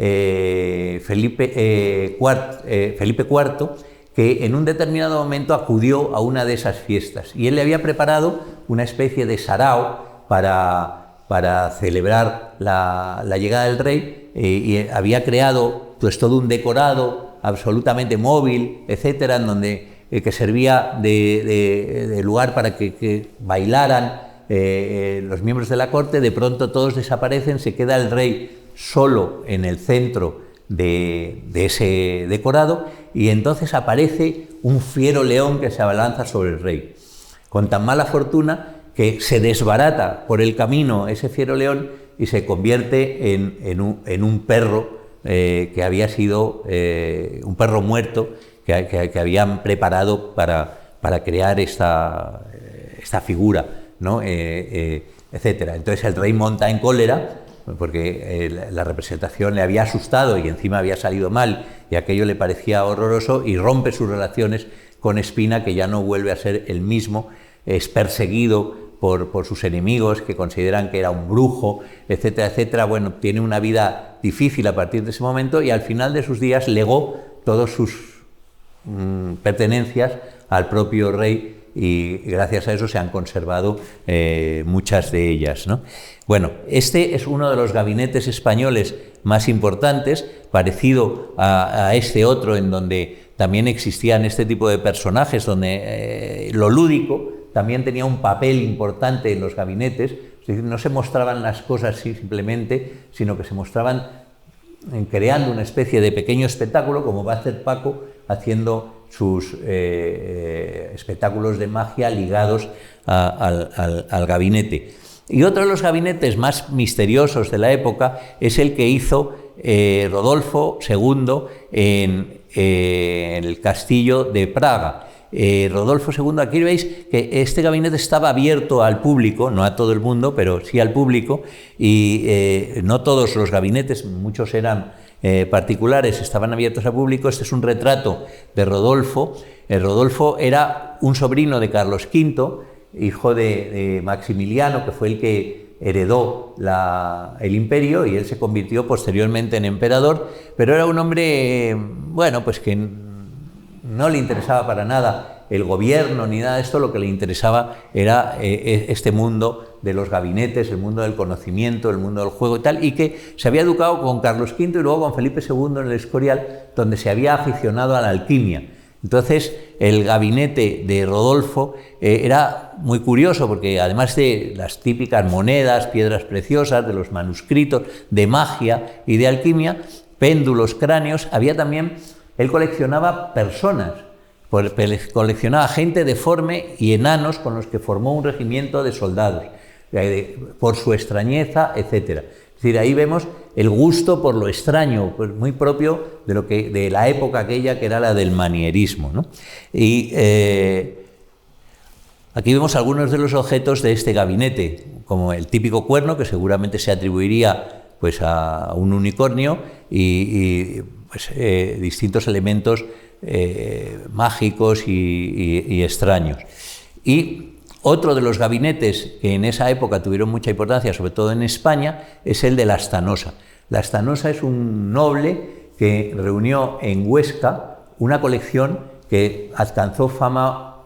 Felipe IV, que en un determinado momento acudió a una de esas fiestas y él le había preparado una especie de sarao para celebrar la llegada del rey, y había creado pues todo un decorado absolutamente móvil, etcétera, en donde que servía de lugar para que bailaran los miembros de la corte. De pronto todos desaparecen, se queda el rey solo en el centro de ese decorado, y entonces aparece un fiero león que se abalanza sobre el rey, con tan mala fortuna que se desbarata por el camino ese fiero león y se convierte en un perro que había sido un perro muerto que habían preparado para crear esta figura, ¿no? Etcétera. Entonces el rey monta en cólera porque la representación le había asustado y encima había salido mal y aquello le parecía horroroso, y rompe sus relaciones con Espina, que ya no vuelve a ser el mismo, es perseguido por sus enemigos, que consideran que era un brujo, etcétera, etcétera. Bueno, tiene una vida difícil a partir de ese momento y al final de sus días legó todas sus pertenencias al propio rey y gracias a eso se han conservado muchas de ellas, ¿no? Bueno, este es uno de los gabinetes españoles más importantes, parecido a este otro en donde también existían este tipo de personajes, donde lo lúdico también tenía un papel importante en los gabinetes, es decir, no se mostraban las cosas así simplemente, sino que se mostraban creando una especie de pequeño espectáculo, como va a hacer Paco, haciendo sus espectáculos de magia ligados al gabinete. Y otro de los gabinetes más misteriosos de la época es el que hizo Rodolfo II en el castillo de Praga. Rodolfo II, aquí veis que este gabinete estaba abierto al público, no a todo el mundo, pero sí al público, y no todos los gabinetes, muchos eran particulares, estaban abiertos al público. Este es un retrato de Rodolfo. Rodolfo era un sobrino de Carlos V, hijo de Maximiliano, que fue el que heredó el imperio, y él se convirtió posteriormente en emperador, pero era un hombre, bueno, pues que no le interesaba para nada el gobierno ni nada de esto. Lo que le interesaba era este mundo de los gabinetes, el mundo del conocimiento, el mundo del juego y tal, y que se había educado con Carlos V y luego con Felipe II en el Escorial, donde se había aficionado a la alquimia. Entonces, el gabinete de Rodolfo era muy curioso porque además de las típicas monedas, piedras preciosas, de los manuscritos, de magia y de alquimia, péndulos, cráneos, había también, él coleccionaba personas, coleccionaba gente deforme y enanos con los que formó un regimiento de soldados, por su extrañeza, etcétera. Es decir, ahí vemos el gusto por lo extraño, pues muy propio de la época aquella que era la del manierismo, ¿no? Y aquí vemos algunos de los objetos de este gabinete, como el típico cuerno, que seguramente se atribuiría pues a un unicornio, y pues, distintos elementos mágicos y extraños. Y otro de los gabinetes que en esa época tuvieron mucha importancia, sobre todo en España, es el de Lastanosa. Lastanosa es un noble que reunió en Huesca una colección que alcanzó fama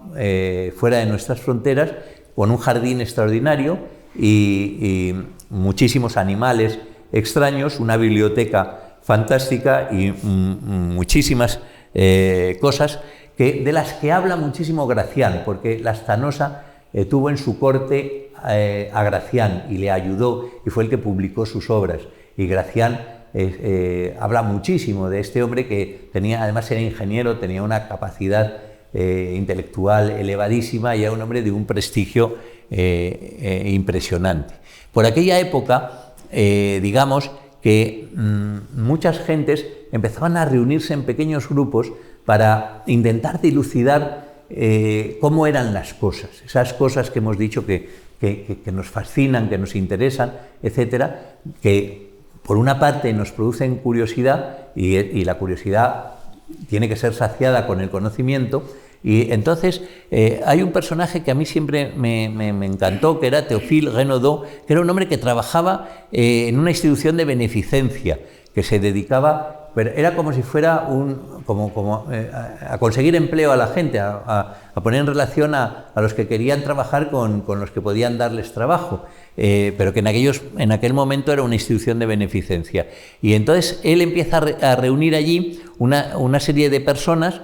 fuera de nuestras fronteras, con un jardín extraordinario y muchísimos animales extraños, una biblioteca fantástica y muchísimas cosas de las que habla muchísimo Gracián, porque Lastanosa tuvo en su corte a Gracián y le ayudó, y fue el que publicó sus obras. Y Gracián habla muchísimo de este hombre que además era ingeniero, tenía una capacidad intelectual elevadísima y era un hombre de un prestigio impresionante. Por aquella época, digamos que muchas gentes empezaban a reunirse en pequeños grupos para intentar dilucidar cómo eran las cosas, esas cosas que hemos dicho que nos fascinan, que nos interesan, etcétera, que por una parte nos producen curiosidad y la curiosidad tiene que ser saciada con el conocimiento. Y entonces hay un personaje que a mí siempre me encantó, que era Théophile Renaudot, que era un hombre que trabajaba en una institución de beneficencia, que se dedicaba, pero era como si fuera a conseguir empleo a la gente, a poner en relación a los que querían trabajar con los que podían darles trabajo, pero que en aquel momento era una institución de beneficencia. Y entonces él empieza a reunir allí una serie de personas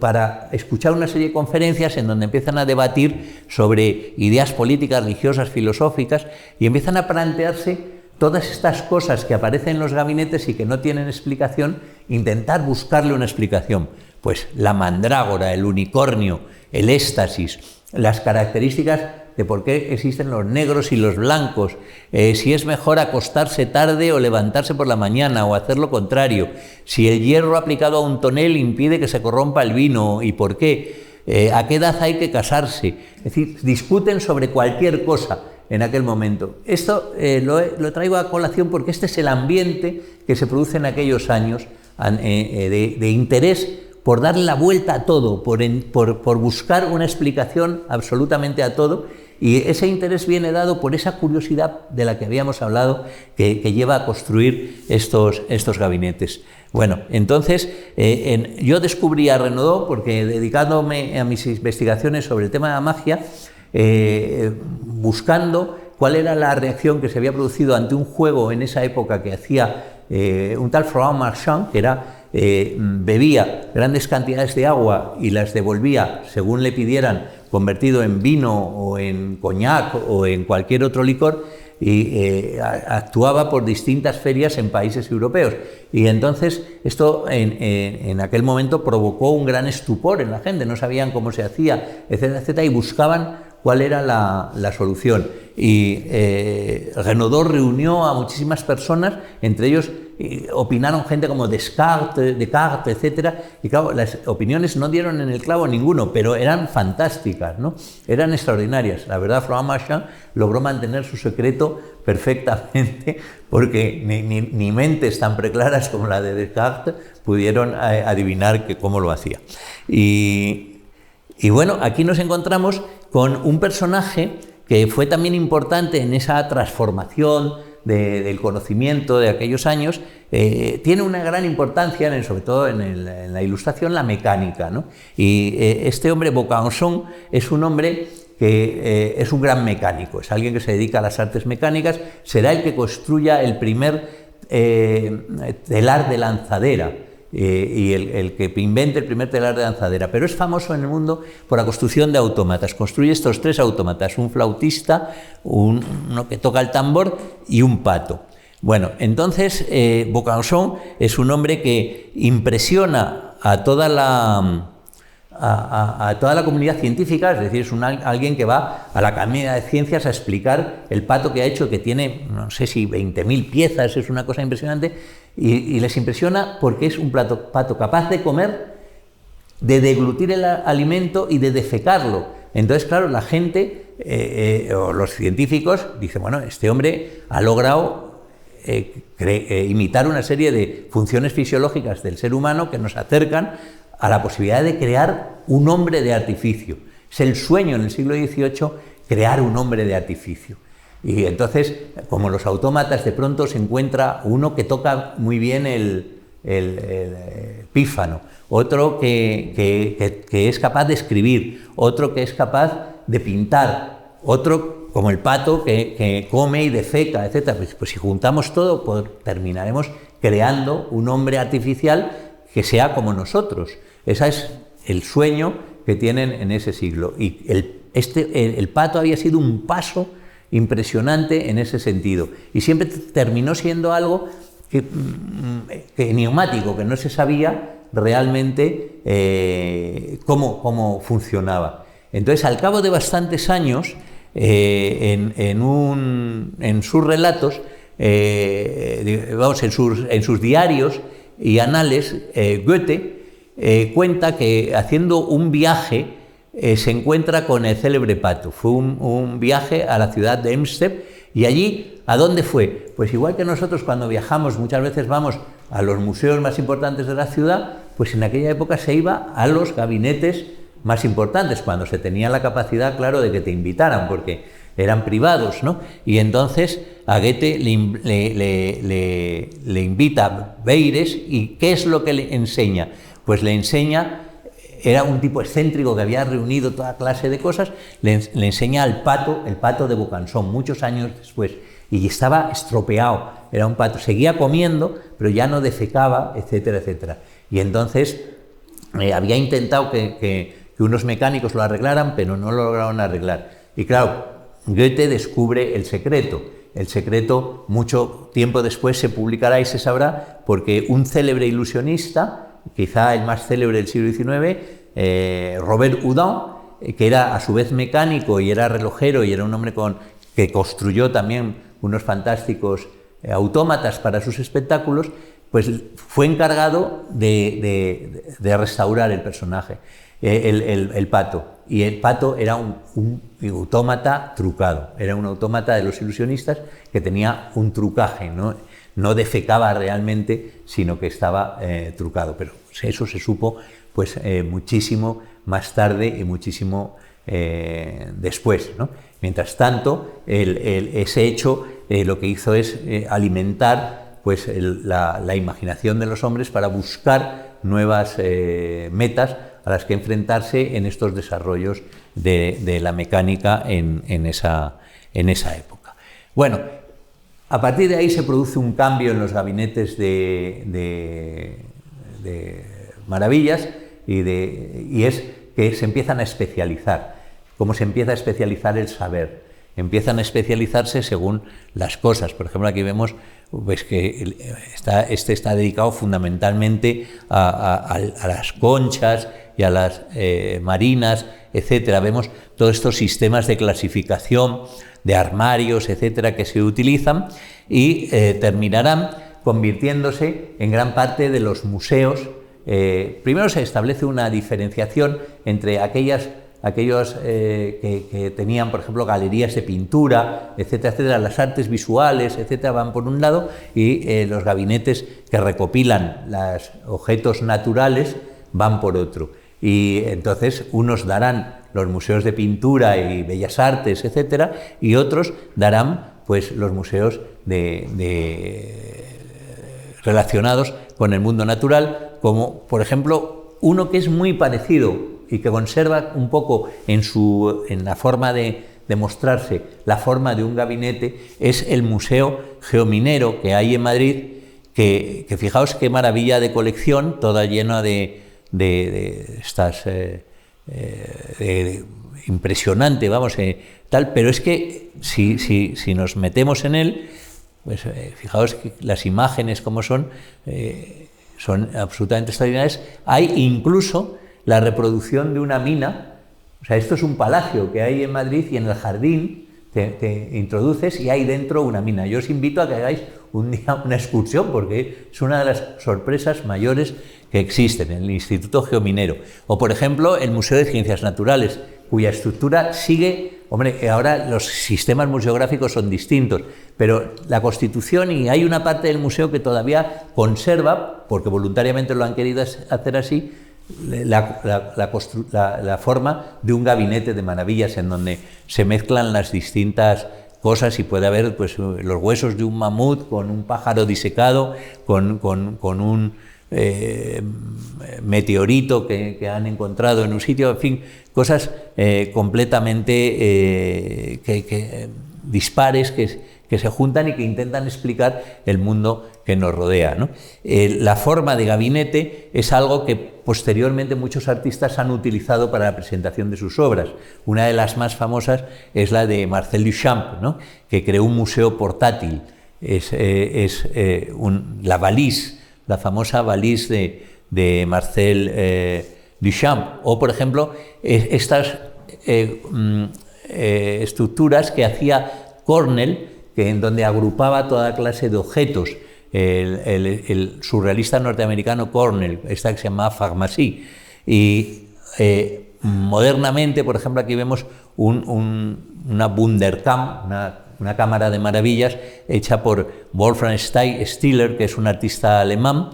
para escuchar una serie de conferencias en donde empiezan a debatir sobre ideas políticas, religiosas, filosóficas, y empiezan a plantearse todas estas cosas que aparecen en los gabinetes y que no tienen explicación, intentar buscarle una explicación. Pues la mandrágora, el unicornio, el éxtasis, las características de por qué existen los negros y los blancos, si es mejor acostarse tarde o levantarse por la mañana o hacer lo contrario, si el hierro aplicado a un tonel impide que se corrompa el vino y por qué, a qué edad hay que casarse. Es decir, discuten sobre cualquier cosa en aquel momento. Esto lo traigo a colación porque este es el ambiente que se produce en aquellos años de interés por darle la vuelta a todo, por buscar una explicación absolutamente a todo, Y ese interés viene dado por esa curiosidad de la que habíamos hablado que lleva a construir estos gabinetes. Bueno, entonces yo descubrí a Renaudot porque, dedicándome a mis investigaciones sobre el tema de la magia, buscando cuál era la reacción que se había producido ante un juego en esa época que hacía un tal Florent Marchand, que era bebía grandes cantidades de agua y las devolvía según le pidieran, convertido en vino o en coñac o en cualquier otro licor, y actuaba por distintas ferias en países europeos. Y entonces esto en aquel momento provocó un gran estupor en la gente, no sabían cómo se hacía, etcétera, etcétera, y buscaban cuál era la solución. Y Renaudot reunió a muchísimas personas, entre ellos opinaron gente como Descartes, etcétera, y claro, las opiniones no dieron en el clavo ninguno, pero eran fantásticas, ¿no? Eran extraordinarias. La verdad, Florent Marchand logró mantener su secreto perfectamente, porque ni mentes tan preclaras como la de Descartes pudieron adivinar cómo lo hacía. Y bueno, aquí nos encontramos con un personaje que fue también importante en esa transformación del conocimiento de aquellos años. Tiene una gran importancia, sobre todo en la ilustración, la mecánica, ¿no? Y este hombre, Vaucanson, es un hombre que es un gran mecánico, es alguien que se dedica a las artes mecánicas, será el que construya el primer telar de lanzadera. Y el que invente el primer telar de lanzadera, pero es famoso en el mundo por la construcción de autómatas. Construye estos 3 autómatas, un flautista, uno que toca el tambor y un pato. Bueno, entonces Vaucanson es un hombre que impresiona a toda la comunidad científica, es decir, es alguien que va a la Academia de Ciencias a explicar el pato que ha hecho, que tiene, no sé si 20.000 piezas, es una cosa impresionante, y les impresiona porque es un pato capaz de comer, de deglutir el alimento y de defecarlo. Entonces, claro, la gente, o los científicos, dicen, bueno, este hombre ha logrado imitar una serie de funciones fisiológicas del ser humano que nos acercan a la posibilidad de crear un hombre de artificio. Es el sueño en el siglo XVIII crear un hombre de artificio. Y entonces, como los autómatas, de pronto se encuentra uno que toca muy bien el pífano, otro que es capaz de escribir, otro que es capaz de pintar, otro como el pato que come y defeca, etc. Pues si juntamos todo, pues terminaremos creando un hombre artificial que sea como nosotros. Ese es el sueño que tienen en ese siglo. Y el pato había sido un paso impresionante en ese sentido. Y siempre terminó siendo algo que enigmático, que no se sabía realmente cómo funcionaba. Entonces, al cabo de bastantes años, en sus relatos, en sus diarios y anales, Goethe cuenta que haciendo un viaje se encuentra con el célebre pato. Fue un viaje a la ciudad de Helmstedt, y allí, ¿a dónde fue? Pues igual que nosotros cuando viajamos muchas veces vamos a los museos más importantes de la ciudad, pues en aquella época se iba a los gabinetes más importantes, cuando se tenía la capacidad, claro, de que te invitaran, porque eran privados, ¿no? Y entonces a Goethe le invita Beires, ¿y qué es lo que le enseña? Pues le enseña, era un tipo excéntrico que había reunido toda clase de cosas, le enseña el pato de Vaucanson, muchos años después, y estaba estropeado, era un pato, seguía comiendo, pero ya no defecaba, etcétera, etcétera. Y entonces había intentado que unos mecánicos lo arreglaran, pero no lo lograron arreglar. Y claro, Goethe descubre el secreto. El secreto mucho tiempo después se publicará y se sabrá, porque un célebre ilusionista, quizá el más célebre del siglo XIX, Robert Houdin, que era a su vez mecánico y era relojero y era un hombre que construyó también unos fantásticos autómatas para sus espectáculos, pues fue encargado de restaurar el personaje, el pato. Y el pato era un autómata trucado, era un autómata de los ilusionistas que tenía un trucaje, no defecaba realmente, sino que estaba trucado. Pero eso se supo pues muchísimo más tarde y muchísimo después, ¿no? Mientras tanto, ese hecho lo que hizo es alimentar pues, la imaginación de los hombres para buscar nuevas metas a las que enfrentarse en estos desarrollos de la mecánica en esa época. Bueno, a partir de ahí se produce un cambio en los gabinetes de maravillas y es que se empiezan a especializar. ¿Cómo se empieza a especializar el saber? Empiezan a especializarse según las cosas. Por ejemplo, aquí vemos pues, que este está dedicado fundamentalmente a las conchas y a las marinas, etcétera. Vemos todos estos sistemas de clasificación de armarios, etcétera, que se utilizan y terminarán convirtiéndose en gran parte de los museos. Primero se establece una diferenciación entre aquellos que tenían, por ejemplo, galerías de pintura, etcétera, etcétera, las artes visuales, etcétera, van por un lado, y los gabinetes que recopilan los objetos naturales van por otro. Y entonces unos darán los museos de pintura y bellas artes, etcétera, y otros darán pues los museos relacionados con el mundo natural, como por ejemplo uno que es muy parecido y que conserva un poco en la forma de mostrarse la forma de un gabinete, es el Museo Geominero que hay en Madrid, que fijaos qué maravilla de colección, toda llena de estas impresionante, vamos, tal, pero es que si nos metemos en él, pues fijaos que las imágenes como son absolutamente extraordinarias. Hay incluso la reproducción de una mina. O sea, esto es un palacio que hay en Madrid y en el jardín te introduces y hay dentro una mina. Yo os invito a que hagáis un día una excursión porque es una de las sorpresas mayores que existen en el Instituto Geominero. O, por ejemplo, el Museo de Ciencias Naturales, cuya estructura sigue... Hombre, ahora los sistemas museográficos son distintos, pero la constitución, y hay una parte del museo que todavía conserva, porque voluntariamente lo han querido hacer así, la forma de un gabinete de maravillas en donde se mezclan las distintas cosas y puede haber pues, los huesos de un mamut con un pájaro disecado, con un meteorito que han encontrado en un sitio, en fin, cosas completamente dispares que se juntan y que intentan explicar el mundo que nos rodea, ¿no? La forma de gabinete es algo que posteriormente muchos artistas han utilizado para la presentación de sus obras. Una de las más famosas es la de Marcel Duchamp, ¿no? Que creó un museo portátil. La valise, la famosa valise de Marcel Duchamp. O, por ejemplo, estas estructuras que hacía Cornell, en donde agrupaba toda clase de objetos. El surrealista norteamericano Cornell, esta que se llamaba Pharmacie. Y modernamente, por ejemplo, aquí vemos una Wunderkammer, una cámara de maravillas hecha por Wolfram Stieler, que es un artista alemán,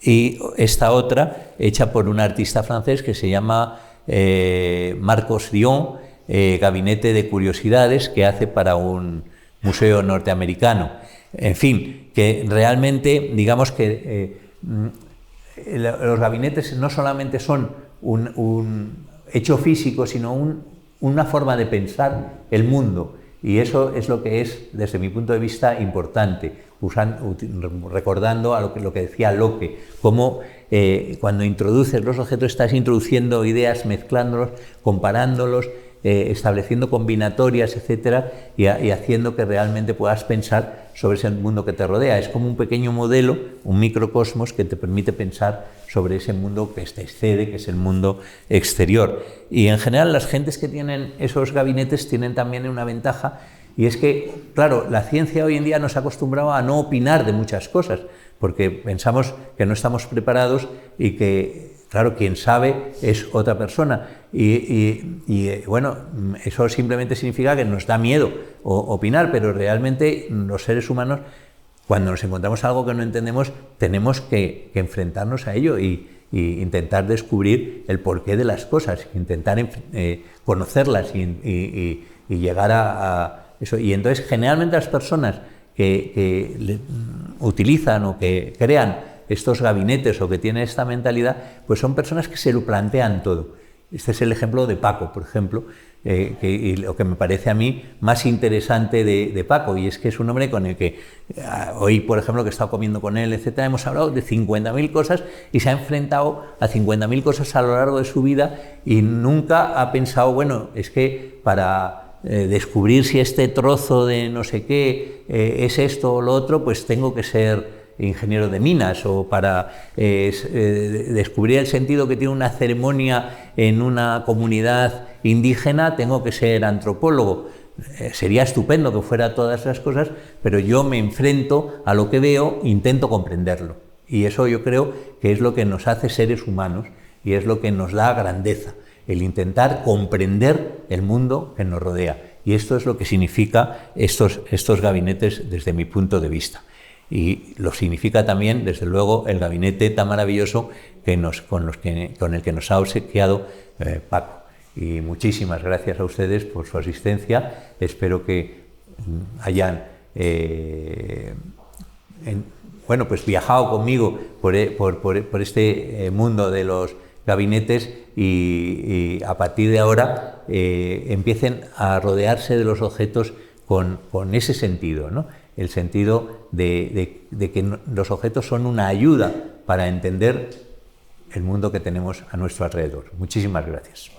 y esta otra hecha por un artista francés que se llama Marcos Dion, Gabinete de Curiosidades, que hace para un museo norteamericano. En fin, que realmente, digamos que los gabinetes no solamente son un hecho físico, sino una forma de pensar el mundo. Y eso es lo que es, desde mi punto de vista, importante, recordando a lo que decía Locke, cómo cuando introduces los objetos estás introduciendo ideas, mezclándolos, comparándolos, estableciendo combinatorias, etcétera, y haciendo que realmente puedas pensar sobre ese mundo que te rodea. Es como un pequeño modelo, un microcosmos que te permite pensar sobre ese mundo que te excede, que es el mundo exterior. Y en general las gentes que tienen esos gabinetes tienen también una ventaja, y es que, claro, la ciencia hoy en día nos ha acostumbrado a no opinar de muchas cosas, porque pensamos que no estamos preparados y que, claro, quien sabe es otra persona. Bueno, eso simplemente significa que nos da miedo opinar, pero realmente los seres humanos, cuando nos encontramos algo que no entendemos, tenemos que enfrentarnos a ello y intentar descubrir el porqué de las cosas, intentar conocerlas y llegar a eso. Y entonces, generalmente las personas que utilizan o que crean estos gabinetes o que tienen esta mentalidad, pues son personas que se lo plantean todo. Este es el ejemplo de Paco, por ejemplo, y lo que me parece a mí más interesante de Paco, y es que es un hombre con el que hoy, por ejemplo, que he estado comiendo con él, etcétera, hemos hablado de 50.000 cosas y se ha enfrentado a 50.000 cosas a lo largo de su vida y nunca ha pensado, bueno, es que para descubrir si este trozo de no sé qué es esto o lo otro, pues tengo que ser ingeniero de minas, o para descubrir el sentido que tiene una ceremonia en una comunidad indígena tengo que ser antropólogo. Sería estupendo que fuera todas esas cosas, pero yo me enfrento a lo que veo, intento comprenderlo, y eso yo creo que es lo que nos hace seres humanos y es lo que nos da grandeza, el intentar comprender el mundo que nos rodea, y esto es lo que significa estos gabinetes desde mi punto de vista. Y lo significa también, desde luego, el gabinete tan maravilloso con el que nos ha obsequiado Paco. Y muchísimas gracias a ustedes por su asistencia. Espero que hayan pues viajado conmigo por este mundo de los gabinetes y a partir de ahora empiecen a rodearse de los objetos con ese sentido, ¿no? El sentido de que los objetos son una ayuda para entender el mundo que tenemos a nuestro alrededor. Muchísimas gracias.